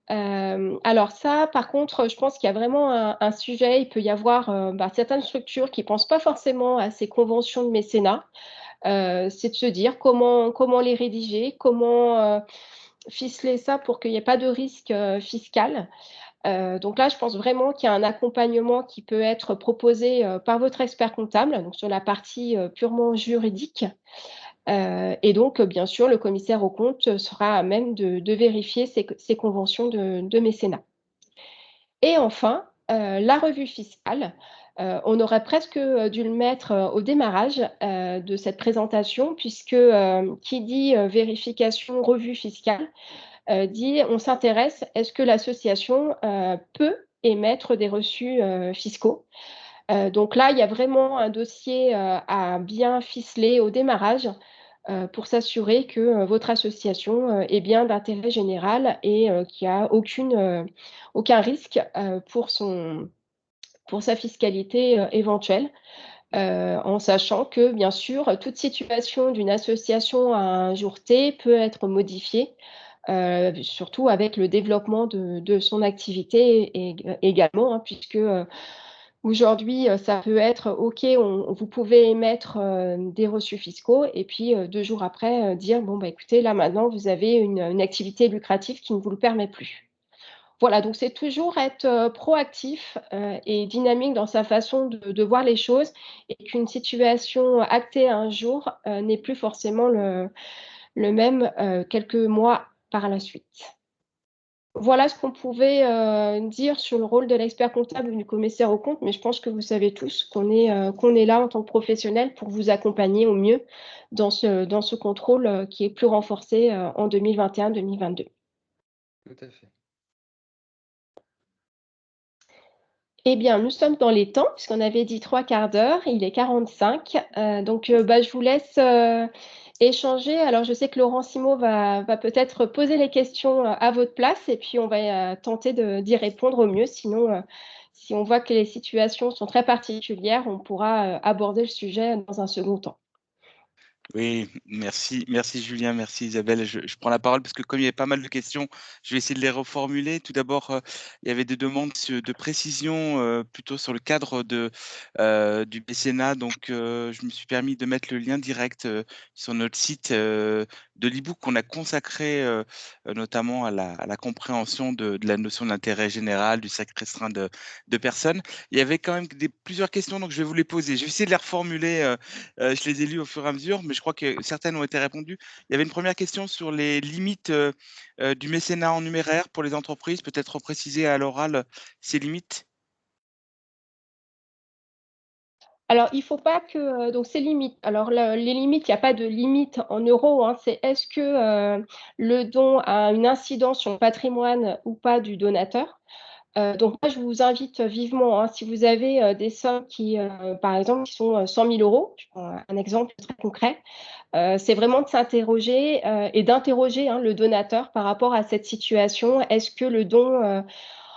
Alors ça, par contre, je pense qu'il y a vraiment un sujet. Il peut y avoir, certaines structures qui pensent pas forcément à ces conventions de mécénat. C'est de se dire comment les rédiger, comment, ficeler ça pour qu'il y ait pas de risque, fiscal. Donc là, je pense vraiment qu'il y a un accompagnement qui peut être proposé, par votre expert comptable, donc sur la partie, purement juridique. Et donc, bien sûr, le commissaire aux comptes sera à même de vérifier ces conventions de mécénat. Et enfin, la revue fiscale, on aurait presque, dû le mettre, au démarrage, de cette présentation puisque, qui dit, vérification, revue fiscale, dit on s'intéresse, est-ce que l'association, peut émettre des reçus, fiscaux? Donc là, il y a vraiment un dossier, à bien ficeler au démarrage, pour s'assurer que, votre association, est bien d'intérêt général et qu'il y a aucun risque, pour sa fiscalité, éventuelle. En sachant que, bien sûr, toute situation d'une association à un jour T peut être modifiée, surtout avec le développement de son activité également, hein, puisque, aujourd'hui, ça peut être OK, vous pouvez émettre, des reçus fiscaux et puis, 2 jours après, dire: «Bon, bah, écoutez, là, maintenant, vous avez une activité lucrative qui ne vous le permet plus». Voilà, donc c'est toujours être, proactif, et dynamique dans sa façon de voir les choses et qu'une situation actée un jour, n'est plus forcément le même, quelques mois par la suite. Voilà ce qu'on pouvait, dire sur le rôle de l'expert comptable ou du commissaire aux comptes, mais je pense que vous savez tous qu'on est là en tant que professionnels pour vous accompagner au mieux dans ce contrôle, qui est plus renforcé, en 2021-2022. Tout à fait. Eh bien, nous sommes dans les temps, puisqu'on avait dit 3/4 d'heure, il est 45, donc je vous laisse, échanger. Alors je sais que Laurent Simon va peut-être poser les questions, à votre place et puis on va, tenter d'y répondre au mieux. Sinon, si on voit que les situations sont très particulières, on pourra, aborder le sujet dans un second temps. Oui, merci Julien, merci Isabelle. Je prends la parole parce que comme il y avait pas mal de questions, je vais essayer de les reformuler. Tout d'abord, il y avait des demandes de précision plutôt sur le cadre du mécénat. Donc, je me suis permis de mettre le lien direct sur notre site de l'e-book qu'on a consacré notamment à la compréhension de la notion d'intérêt général, du cercle restreint de personnes. Il y avait quand même plusieurs questions, donc je vais vous les poser. Je vais essayer de les reformuler. Je les ai lus au fur et à mesure, mais je crois que certaines ont été répondues. Il y avait une première question sur les limites, du mécénat en numéraire pour les entreprises, peut-être préciser à l'oral, ces limites? Alors, il faut pas que, donc ces limites, alors les limites, il y a pas de limite en euros, hein, c'est est-ce que, le don a une incidence sur le patrimoine ou pas du donateur? Donc moi, je vous invite vivement, hein, si vous avez, des sommes qui, par exemple, qui sont, 100 000 €, je prends un exemple très concret, c'est vraiment de s'interroger, et d'interroger, hein, le donateur par rapport à cette situation. Est-ce que le don,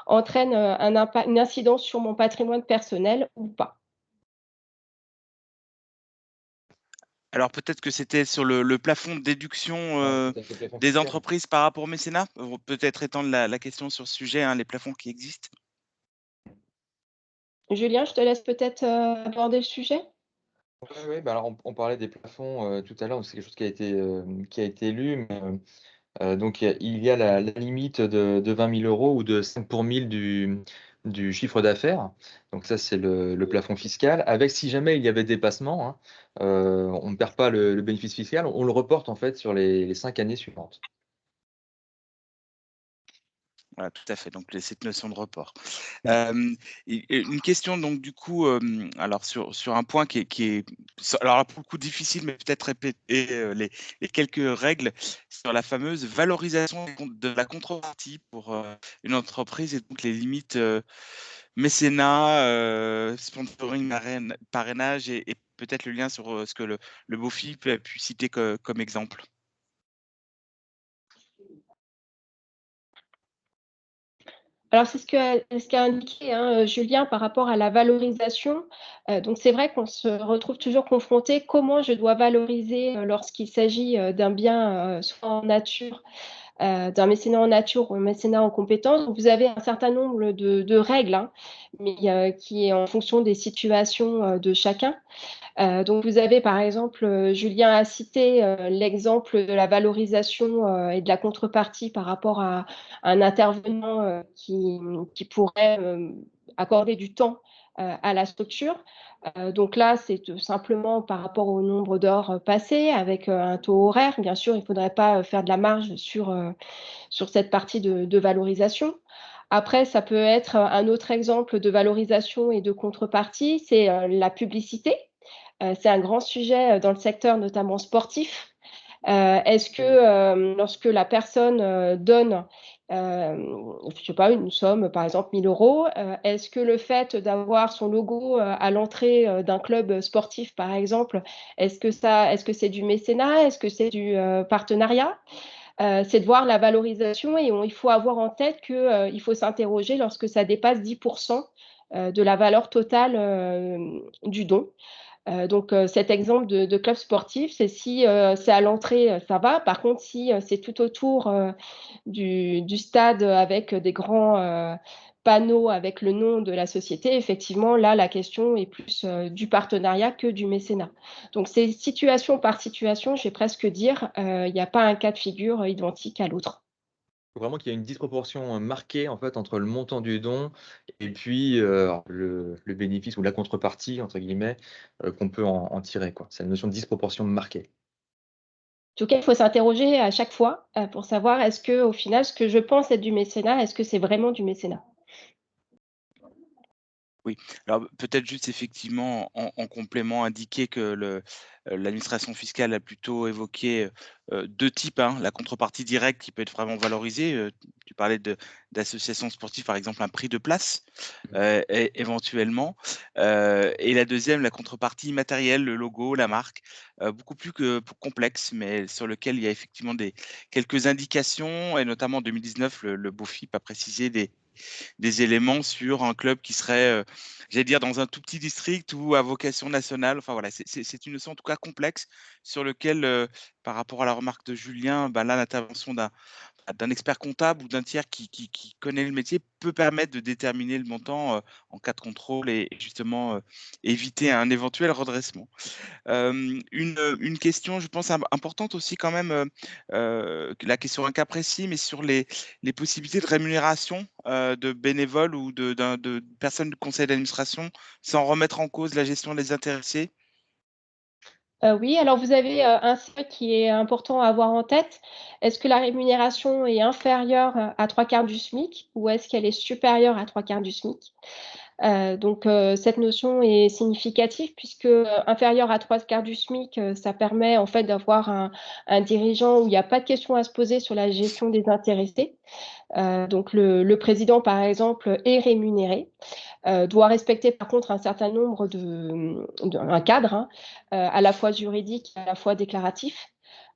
entraîne, une incidence sur mon patrimoine personnel ou pas? Alors peut-être que c'était sur le plafond de déduction, Ouais, tout à fait, plafond des fiscal. entreprises par rapport au mécénat? Peut-être étendre la question sur ce sujet, hein, les plafonds qui existent? Julien, je te laisse peut-être, aborder le sujet? Ouais, ouais, bah, alors on parlait des plafonds, tout à l'heure, donc c'est quelque chose qui a été lu, mais Donc il y a la limite de 20 000 € ou de 5 pour 1000 du chiffre d'affaires. Donc ça, c'est le plafond fiscal. Avec, si jamais il y avait dépassement, hein, on ne perd pas le bénéfice fiscal, on le reporte en fait sur les 5 années suivantes. Voilà, tout à fait, donc cette notion de report. Et une question donc du coup, alors sur un point qui est alors là, pour le coup difficile, mais peut-être répéter, les quelques règles sur la fameuse valorisation de la contrepartie pour, une entreprise et donc les limites, mécénat, sponsoring, parrainage et peut-être le lien sur, ce que le beau-Philippe a pu citer comme exemple. Alors, c'est ce qu'a indiqué, hein, Julien par rapport à la valorisation. Donc c'est vrai qu'on se retrouve toujours confronté, comment je dois valoriser, lorsqu'il s'agit, d'un bien, soit en nature, d'un mécénat en nature ou un mécénat en compétences. Donc vous avez un certain nombre de règles, hein, mais qui est en fonction des situations, de chacun. Donc vous avez par exemple, Julien a cité, l'exemple de la valorisation, et de la contrepartie par rapport à un intervenant, qui pourrait, accorder du temps, à la structure. Donc là, c'est tout simplement par rapport au nombre d'heures, passées avec, un taux horaire. Bien sûr, il ne faudrait pas, faire de la marge sur cette partie de valorisation. Après, ça peut être, un autre exemple de valorisation et de contrepartie, c'est, la publicité. C'est un grand sujet, dans le secteur notamment sportif. Est-ce que, lorsque la personne, donne, je sais pas, une somme, par exemple 1 000 €, est-ce que le fait d'avoir son logo, à l'entrée, d'un club sportif, par exemple, est-ce que c'est du mécénat? Est-ce que c'est du, partenariat? C'est de voir la valorisation et il faut avoir en tête que, il faut s'interroger lorsque ça dépasse 10 de la valeur totale, du don. Donc cet exemple de club sportif, c'est si, c'est à l'entrée, ça va. Par contre, si, c'est tout autour, du stade, avec des grands, panneaux avec le nom de la société, effectivement, là, la question est plus, du partenariat que du mécénat. Donc c'est situation par situation, je vais presque dire, il n'y a pas un cas de figure, identique à l'autre. Faut vraiment qu'il y ait une disproportion, marquée en fait entre le montant du don et puis, le bénéfice ou la «contrepartie» entre guillemets, qu'on peut en tirer quoi. C'est une notion de disproportion marquée. En tout cas, il faut s'interroger à chaque fois, pour savoir est-ce que, au final, ce que je pense être du mécénat, est-ce que c'est vraiment du mécénat? Oui, alors peut-être juste effectivement en complément indiquer que l'administration fiscale a plutôt évoqué, 2 types, hein. La contrepartie directe qui peut être vraiment valorisée, tu parlais d'associations sportives, par exemple un prix de place, éventuellement, et la deuxième, la contrepartie immatérielle, le logo, la marque, beaucoup plus complexe, mais sur lequel il y a effectivement quelques indications et notamment en 2019, le BOFIP a précisé des éléments sur un club qui serait, j'allais dire dans un tout petit district ou à vocation nationale. Enfin voilà, c'est une notion en tout cas complexe sur lequel, par rapport à la remarque de Julien, bah, là l'intervention d'un expert comptable ou d'un tiers qui connaît le métier peut permettre de déterminer le montant, en cas de contrôle et justement, éviter un éventuel redressement. Une question, je pense importante aussi quand même, là qui est sur un cas précis, mais sur les possibilités de rémunération, de bénévoles ou de personnes du conseil d'administration, sans remettre en cause la gestion des intéressés? Oui, alors vous avez, un seuil qui est important à avoir en tête. Est-ce que la rémunération est inférieure, à 3/4 du SMIC ou est-ce qu'elle est supérieure à 3/4 du SMIC? Donc cette notion est significative puisque, inférieure à 3/4 du SMIC, ça permet en fait d'avoir un dirigeant où il y a pas de questions à se poser sur la gestion des intéressés. Donc le président, par exemple, est rémunéré, doit respecter par contre un certain nombre un cadre, hein, à la fois juridique et à la fois déclaratif.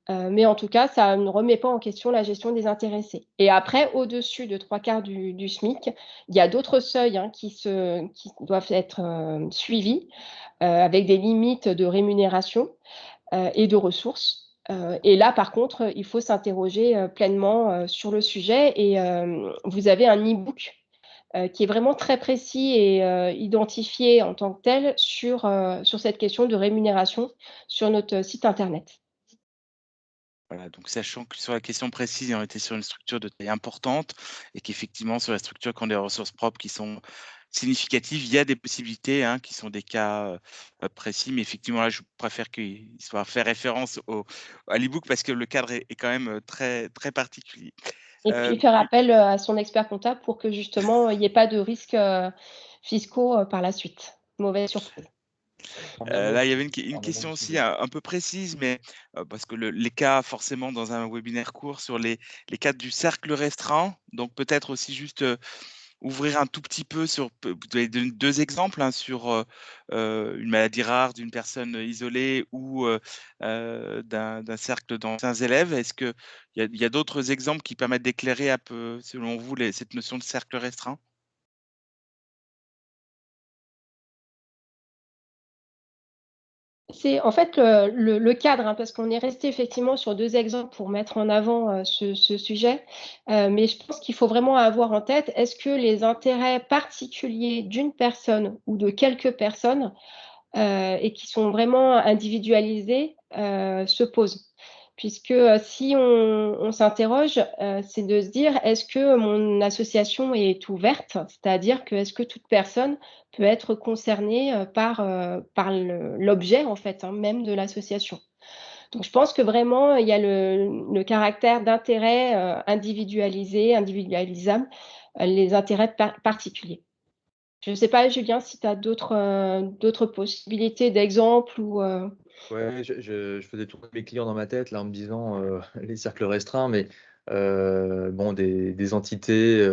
Mais en tout cas, ça ne remet pas en question la gestion des intéressés. Et après, au-dessus de 3/4 du SMIC, il y a d'autres seuils, hein, qui doivent être, suivis, avec des limites de rémunération, et de ressources. Et là, par contre, il faut s'interroger, pleinement, sur le sujet et vous avez un e-book, qui est vraiment très précis et identifié en tant que tel sur cette question de rémunération sur notre site internet. Voilà, donc sachant que sur la question précise, on était sur une structure de taille importante et qu'effectivement sur la structure qui ont des ressources propres qui sont significatives, il y a des possibilités, hein, qui sont des cas, précis. Mais effectivement, là, je préfère qu'il soit fait référence à l'e-book parce que le cadre est quand même, très très particulier. Et puis faire appel, à son expert comptable pour que justement, il y ait pas de risques, fiscaux, par la suite. Mauvaise surprise. Là, il y avait une question aussi un peu précise, mais parce que les cas forcément dans un webinaire court sur les cas du cercle restreint, donc peut-être aussi juste, ouvrir un tout petit peu sur vous avez donné 2 exemples, hein, sur, une maladie rare d'une personne isolée ou, d'un cercle d'anciens élèves. Est-ce qu'il y a d'autres exemples qui permettent d'éclairer un peu, selon vous, cette notion de cercle restreint? C'est en fait le cadre, hein, parce qu'on est resté effectivement sur 2 exemples pour mettre en avant, ce sujet. Mais je pense qu'il faut vraiment avoir en tête, est-ce que les intérêts particuliers d'une personne ou de quelques personnes, et qui sont vraiment individualisés, se posent. Puisque, si on s'interroge, c'est de se dire: «Est-ce que mon association est ouverte?» C'est-à-dire que, est-ce que toute personne peut être concernée, par l'objet, en fait, hein, même de l'association? Donc je pense que vraiment, il y a le caractère d'intérêt, individualisé, individualisable, les intérêts particuliers. Je ne sais pas, Julien, si tu as d'autres possibilités d'exemples ou Ouais, je faisais tourner mes clients dans ma tête là en me disant, les cercles restreints, mais bon des entités,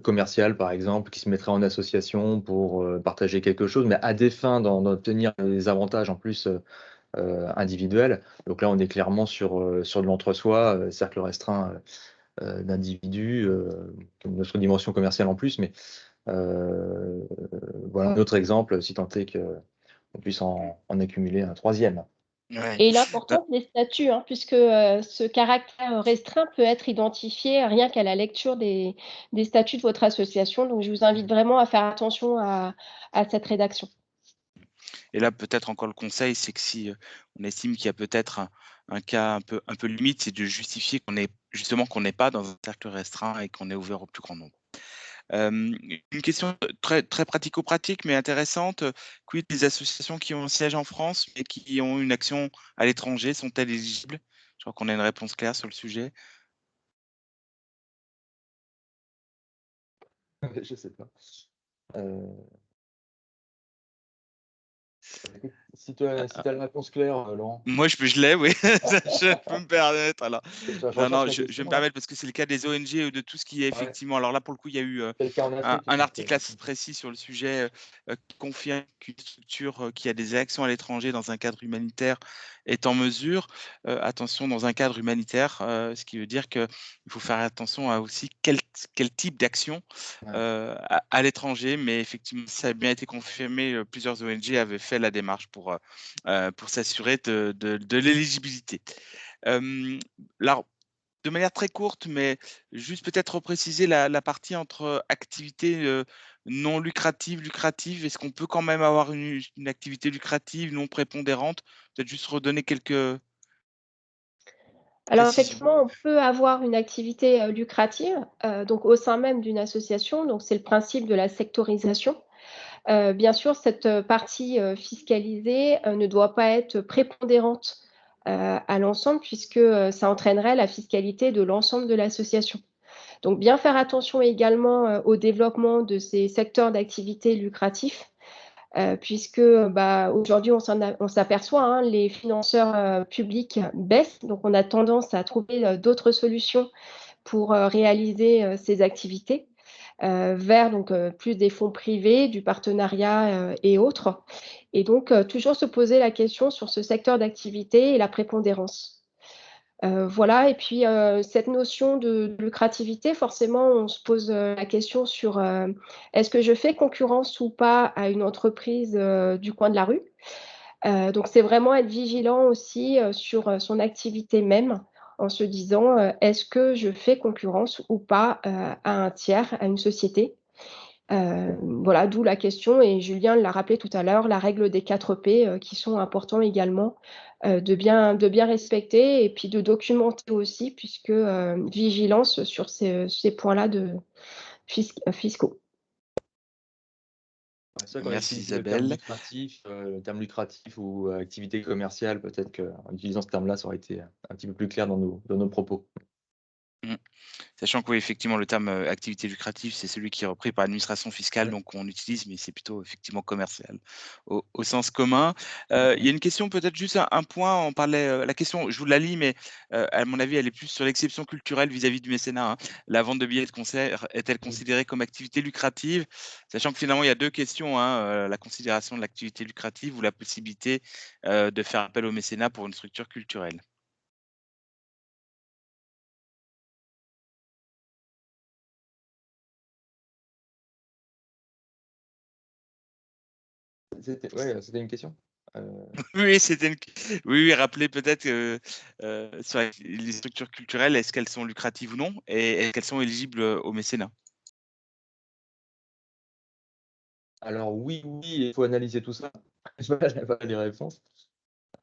commerciales par exemple qui se mettraient en association pour, partager quelque chose, mais à des fins d'obtenir des avantages en plus, individuels. Donc là, on est clairement sur de l'entre-soi, cercle restreint, d'individus, une autre dimension commerciale en plus, mais heu, voilà un autre exemple, si tant est qu'on puisse en accumuler un troisième. Ouais. et l'importance des statuts, hein, puisque, ce caractère restreint peut être identifié rien qu'à la lecture des statuts de votre association. Donc je vous invite vraiment à faire attention à cette rédaction. Et là, peut-être encore le conseil, c'est que si, on estime qu'il y a peut-être un cas un peu limite, c'est de justifier qu'on n'est pas dans un cercle restreint et qu'on est ouvert au plus grand nombre. Une question, très très pratico-pratique mais intéressante, quid des associations qui ont un siège en France et qui ont une action à l'étranger, sont-elles éligibles? Je crois qu'on a une réponse claire sur le sujet. Je sais pas. Heu, si tu as la réponse claire, Laurent, Moi, je l'ai, oui, je peux me permettre, alors. je Non, recherche non, la je vais me question, hein. permettre parce que c'est le cas des ONG ou de tout ce qui est Ouais, effectivement, alors là, pour le coup, il y a eu, c'est le cas en un Afrique, un donc article assez précis sur le sujet, qui confirme qu'une structure, qui a des actions à l'étranger dans un cadre humanitaire est en mesure, attention dans un cadre humanitaire, ce qui veut dire qu'il faut faire attention à aussi quel type d'action, ouais. à l'étranger. Mais effectivement, ça a bien été confirmé, plusieurs ONG avaient fait la démarche pour s'assurer de l'éligibilité. Hem, alors, de manière très courte, mais juste peut-être repréciser la partie entre activités, non lucratives, lucratives. Est-ce qu'on peut quand même avoir une activité lucrative non prépondérante? Peut-être juste redonner quelques Alors précisions. effectivement, on peut avoir une activité, lucrative, donc au sein même d'une association, donc c'est le principe de la sectorisation. Bien sûr, cette, partie, fiscalisée, ne doit pas être prépondérante, à l'ensemble puisque, ça entraînerait la fiscalité de l'ensemble de l'association. Donc bien faire attention également, au développement de ces secteurs d'activité lucratifs, puisque, bah, aujourd'hui on s'aperçoit, hein, les financeurs, publics baissent, donc on a tendance à trouver, d'autres solutions pour, réaliser, ces activités, vers donc, plus des fonds privés, du partenariat, et autres et donc, toujours se poser la question sur ce secteur d'activité et la prépondérance. Voilà et puis, cette notion de lucrativité, forcément, on se pose, la question sur, est-ce que je fais concurrence ou pas à une entreprise, du coin de la rue? Donc c'est vraiment être vigilant aussi, sur, son activité même, en se disant, «Est-ce que je fais concurrence ou pas, à un tiers, à une société?» Voilà, d'où la question et Julien l'a rappelé tout à l'heure, la règle des 4 P, qui sont importants également, de bien respecter et puis de documenter aussi puisque, vigilance sur ces points-là fiscaux. C'est vrai qu'on Merci utilise Isabelle. le terme lucratif ou activité commerciale, peut-être qu'en utilisant ce terme-là, ça aurait été un petit peu plus clair dans nos propos. Mmh. Sachant que oui, effectivement, le terme, activité lucrative, c'est celui qui est repris par l'administration fiscale, Ouais. donc on utilise, mais c'est plutôt effectivement commercial au sens commun. Il y a une question peut-être juste un point, on parlait, la question, je vous la lis, mais, à mon avis, elle est plus sur l'exception culturelle vis-à-vis du mécénat, hein. La vente de billets de concert est-elle considérée comme activité lucrative? Sachant que finalement, il y a 2 questions, hein, la considération de l'activité lucrative ou la possibilité, de faire appel au mécénat pour une structure culturelle. C'était une question? Oui, c'était une oui, oui, rappelez peut-être, sur les structures culturelles, est-ce qu'elles sont lucratives ou non? Et est-ce qu'elles sont éligibles, au mécénat? Alors oui, il faut analyser tout ça. J'ai pas les réponses.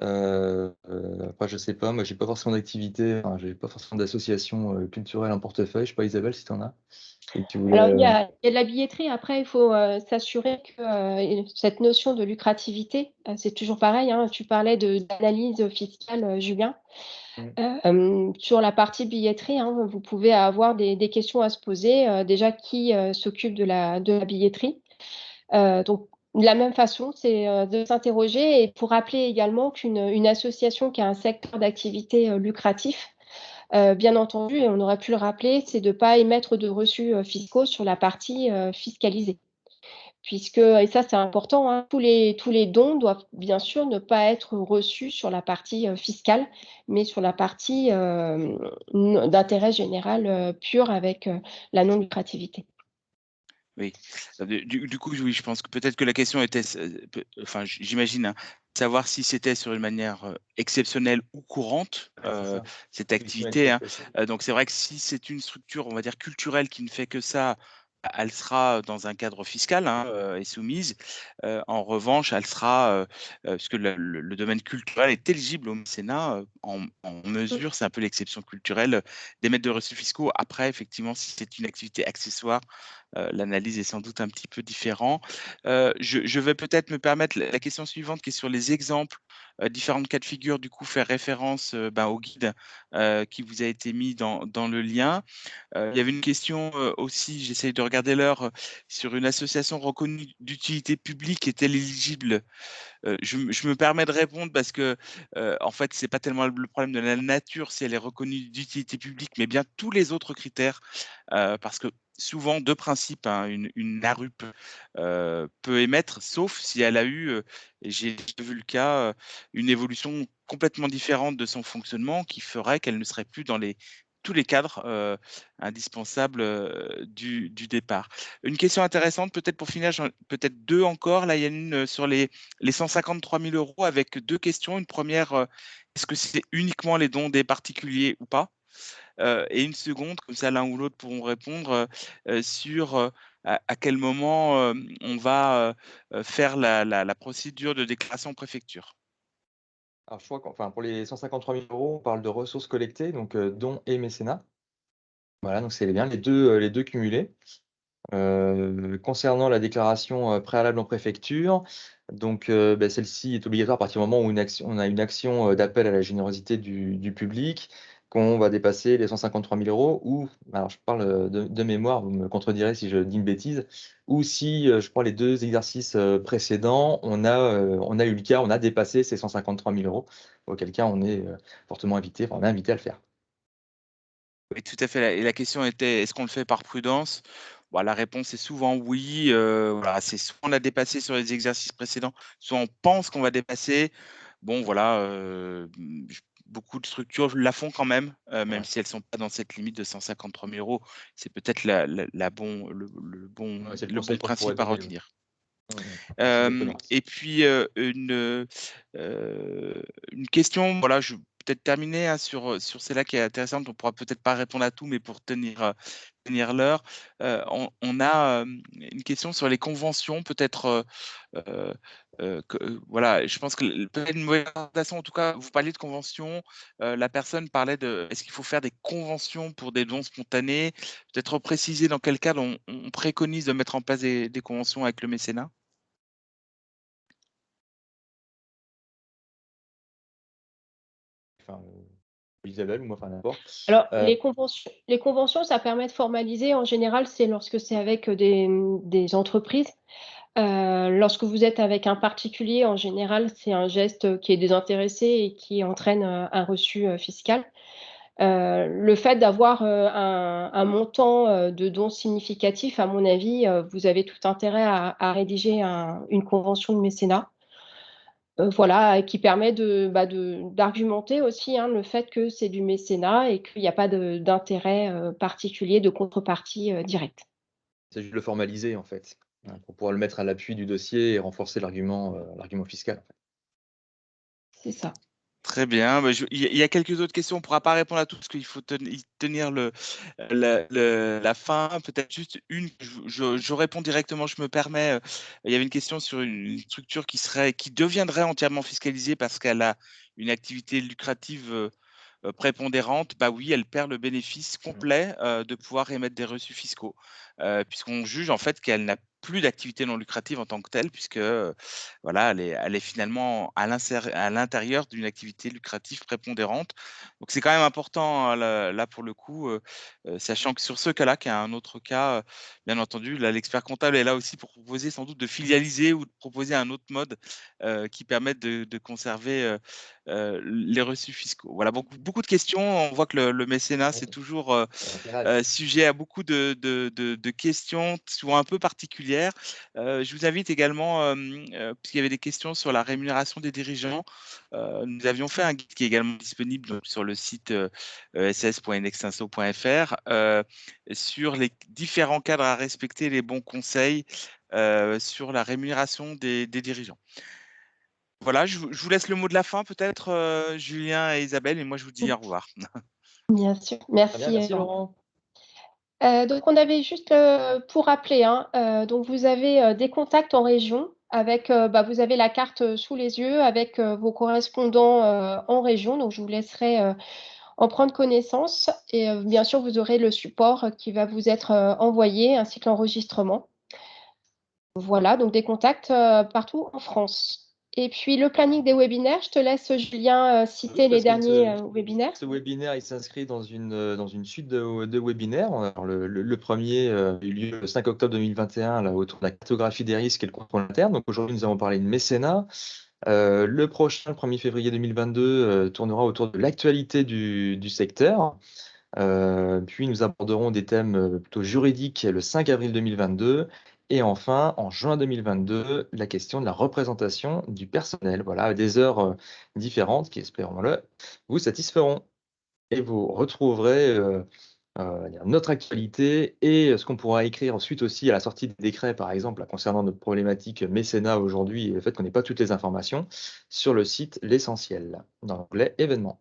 Après je sais pas, moi j'ai pas forcément d'activité, enfin j'ai pas forcément d'association, culturelle en portefeuille. Je sais pas Isabelle si tu en as? Et que tu voulais, Alors il y a de la billetterie, après il faut, s'assurer que, cette notion de lucrativité, c'est toujours pareil, hein, tu parlais d'analyse fiscale, Julien. Mmh. Sur la partie billetterie, hein, vous pouvez avoir des questions à se poser. Déjà, qui, s'occupe de la billetterie? Donc de la même façon, c'est, de s'interroger et pour rappeler également qu'une association qui a un secteur d'activité, lucratif, bien entendu et on aurait pu le rappeler, c'est de ne pas émettre de reçus, fiscaux sur la partie, fiscalisée. Puisque et ça c'est important, hein, tous les dons doivent bien sûr ne pas être reçus sur la partie, fiscale, mais sur la partie, d'intérêt général, pur avec, la non lucrativité. Oui. Du coup, oui, je pense que peut-être que la question était enfin, j'imagine, hein, savoir si c'était sur une manière, exceptionnelle ou courante, Ouais, c'est ça. cette Effectivement activité, hein. exploitation. Donc c'est vrai que si c'est une structure, on va dire culturelle qui ne fait que ça, elle sera dans un cadre fiscal, hein, et soumise. En revanche, elle sera, puisque le domaine culturel est éligible au mécénat, en Mmh. mesure, c'est un peu l'exception culturelle, d'émettre de reçus fiscaux. Après, effectivement, si c'est une activité accessoire, l'analyse est sans doute un petit peu différente. Je vais peut-être me permettre la question suivante qui est sur les exemples, différentes cas de figure, du coup, faire référence, au guide, qui vous a été mis dans le lien. Il y avait une question, aussi, j'essaye de regarder l'heure, sur une association reconnue d'utilité publique est-elle éligible? Je me permets de répondre parce que, en fait, c'est pas tellement le problème de la nature, si elle est reconnue d'utilité publique, mais bien tous les autres critères. Parce que souvent, de principe, hein, une ARUP, peut émettre, sauf si elle a eu, et j'ai vu le cas, une évolution complètement différente de son fonctionnement qui ferait qu'elle ne serait plus dans tous les cadres, indispensables, du départ. Une question intéressante peut-être pour finir, peut-être 2 encore. Là, il y en a une, sur les 153 000 € avec 2 questions. Une première, est-ce que c'est uniquement les dons des particuliers ou pas? Et une seconde, comme ça l'un ou l'autre pourront répondre, sur, à quel moment, on va, faire la procédure de déclaration en préfecture. Alors je crois qu'enfin pour les 153 000 €, on parle de ressources collectées, donc dons et mécénat. Voilà, donc c'est bien les 2 cumulés. Concernant la déclaration, préalable en préfecture, donc celle-ci est obligatoire à partir du moment où on a une action, d'appel à la générosité du public, qu'on va dépasser les 153 000 € ou alors je parle, de mémoire, vous me contredirez si je dis une bêtise, ou si, je prends les 2 exercices, précédents, on a eu le cas, on a dépassé ces 153 000 €, auquel cas on est, fortement invité, enfin on est invité à le faire. Oui, tout à fait. La question était: «Est-ce qu'on le fait par prudence?» Bah, la réponse est souvent oui, voilà, c'est soit on l'a dépassé sur les exercices précédents, soit on pense qu'on va dépasser. Bon voilà, j beaucoup de structures la font quand même, même Ouais, si elles ne sont pas dans cette limite de 153 000 €. C'est peut-être la bon ouais, c'est le le bon conseil qu'on pourrait principe à donner, ouais. retenir. Mmh mh. Merci de la prudence. Et puis, une question, voilà, peut-être terminer hein, sur celle-là qui est intéressante. On pourra peut-être pas répondre à tout, mais pour tenir l'heure, on a une question sur les conventions, peut-être. Voilà, je pense que peut-être une mauvaise orientation, en tout cas, vous parliez de conventions, la personne parlait de est-ce qu'il faut faire des conventions pour des dons spontanés? Peut-être préciser dans quel cadre on préconise de mettre en place des conventions avec le mécénat? Enfin, Isabelle ou moi, enfin n'importe. Alors, Euh, les conventions, ça permet de formaliser. En général, c'est lorsque c'est avec des entreprises. Lorsque vous êtes avec un particulier, en général, c'est un geste qui est désintéressé et qui entraîne un reçu fiscal. Le fait d'avoir un montant de dons significatif, à mon avis, vous avez tout intérêt à rédiger une convention de mécénat. Voilà, qui permet d'argumenter aussi, hein, le fait que c'est du mécénat et qu'il n'y a pas d'intérêt particulier, de contrepartie directe. c'est juste le formaliser, en fait, hein, pour pouvoir le mettre à l'appui du dossier et renforcer l'argument fiscal. En fait. C'est ça. Très bien. Bah, il y a quelques autres questions. On ne pourra pas répondre à tout parce qu'il faut tenir la fin. Peut-être juste une. Je réponds directement. Je me permets. Il y avait une question sur une structure qui deviendrait entièrement fiscalisée parce qu'elle a une activité lucrative prépondérante. Bah oui, elle perd le bénéfice complet de pouvoir émettre des reçus fiscaux, puisqu'on juge en fait qu'elle n'a plus d'activité non lucrative en tant que telle, puisque voilà, elle est finalement à l'intérieur d'une activité lucrative prépondérante. Donc c'est quand même important hein, là pour le coup, sachant que sur ce cas-là, qu'il y a un autre cas, bien entendu, là l'expert comptable est là aussi pour proposer sans doute de filialiser ou de proposer un autre mode qui permette de conserver les reçus fiscaux. Voilà, beaucoup de questions. On voit que le mécénat, c'est toujours Ça m'intéresse. sujet à beaucoup de questions, souvent un peu particulières. Je vous invite également, puisqu'il y avait des questions sur la rémunération des dirigeants, nous avions fait un guide qui est également disponible donc, sur le site ess.nextinso.fr sur les différents cadres à respecter, les bons conseils sur la rémunération des dirigeants. Voilà, je vous laisse le mot de la fin peut-être, Julien et Isabelle, et moi je vous dis au revoir. Bien sûr. Très bien, Merci, merci Laurent. Laurent. Donc on avait juste, pour rappeler, hein, donc vous avez, des contacts en région avec, vous avez la carte, sous les yeux avec, vos correspondants, en région. Donc je vous laisserai, en prendre connaissance et bien sûr vous aurez le support qui va vous être, envoyé ainsi que l'enregistrement. Voilà, donc des contacts, partout en France. Et puis le planning des webinaires, je te laisse Julien, Oui, citer les parce que derniers, webinaires. ce webinaire, il s'inscrit dans une suite de webinaires. Alors, le premier a eu lieu le 5 octobre 2021 là, autour de la cartographie des risques et le contrôle interne. Donc aujourd'hui, nous avons parlé de mécénat. Le prochain, le 1er février 2022, tournera autour de l'actualité du secteur. Puis nous aborderons des thèmes plutôt juridiques le 5 avril 2022. Et enfin, en juin 2022, la question de la représentation du personnel. Voilà, à des heures différentes qui, espérons-le, vous satisferont. Et vous retrouverez notre actualité et ce qu'on pourra écrire ensuite aussi à la sortie des décrets, par exemple, là, concernant notre problématique mécénat aujourd'hui et le fait qu'on n'ait pas toutes les informations sur le site L'Essentiel, dans l'onglet événements.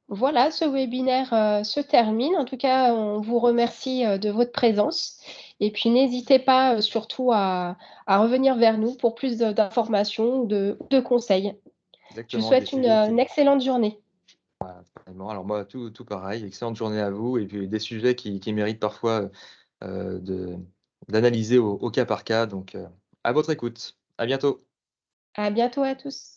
Voilà, ce webinaire, se termine. En tout cas, on vous remercie, de votre présence et puis n'hésitez pas, surtout à revenir vers nous pour plus d'informations ou de conseils. Je vous Exactement, des souhaite sujets une qui. excellente journée. Alors moi, tout pareil, excellente journée à vous et puis des sujets qui méritent parfois de d'analyser au cas par cas. Donc, à votre écoute. À bientôt. À bientôt à tous.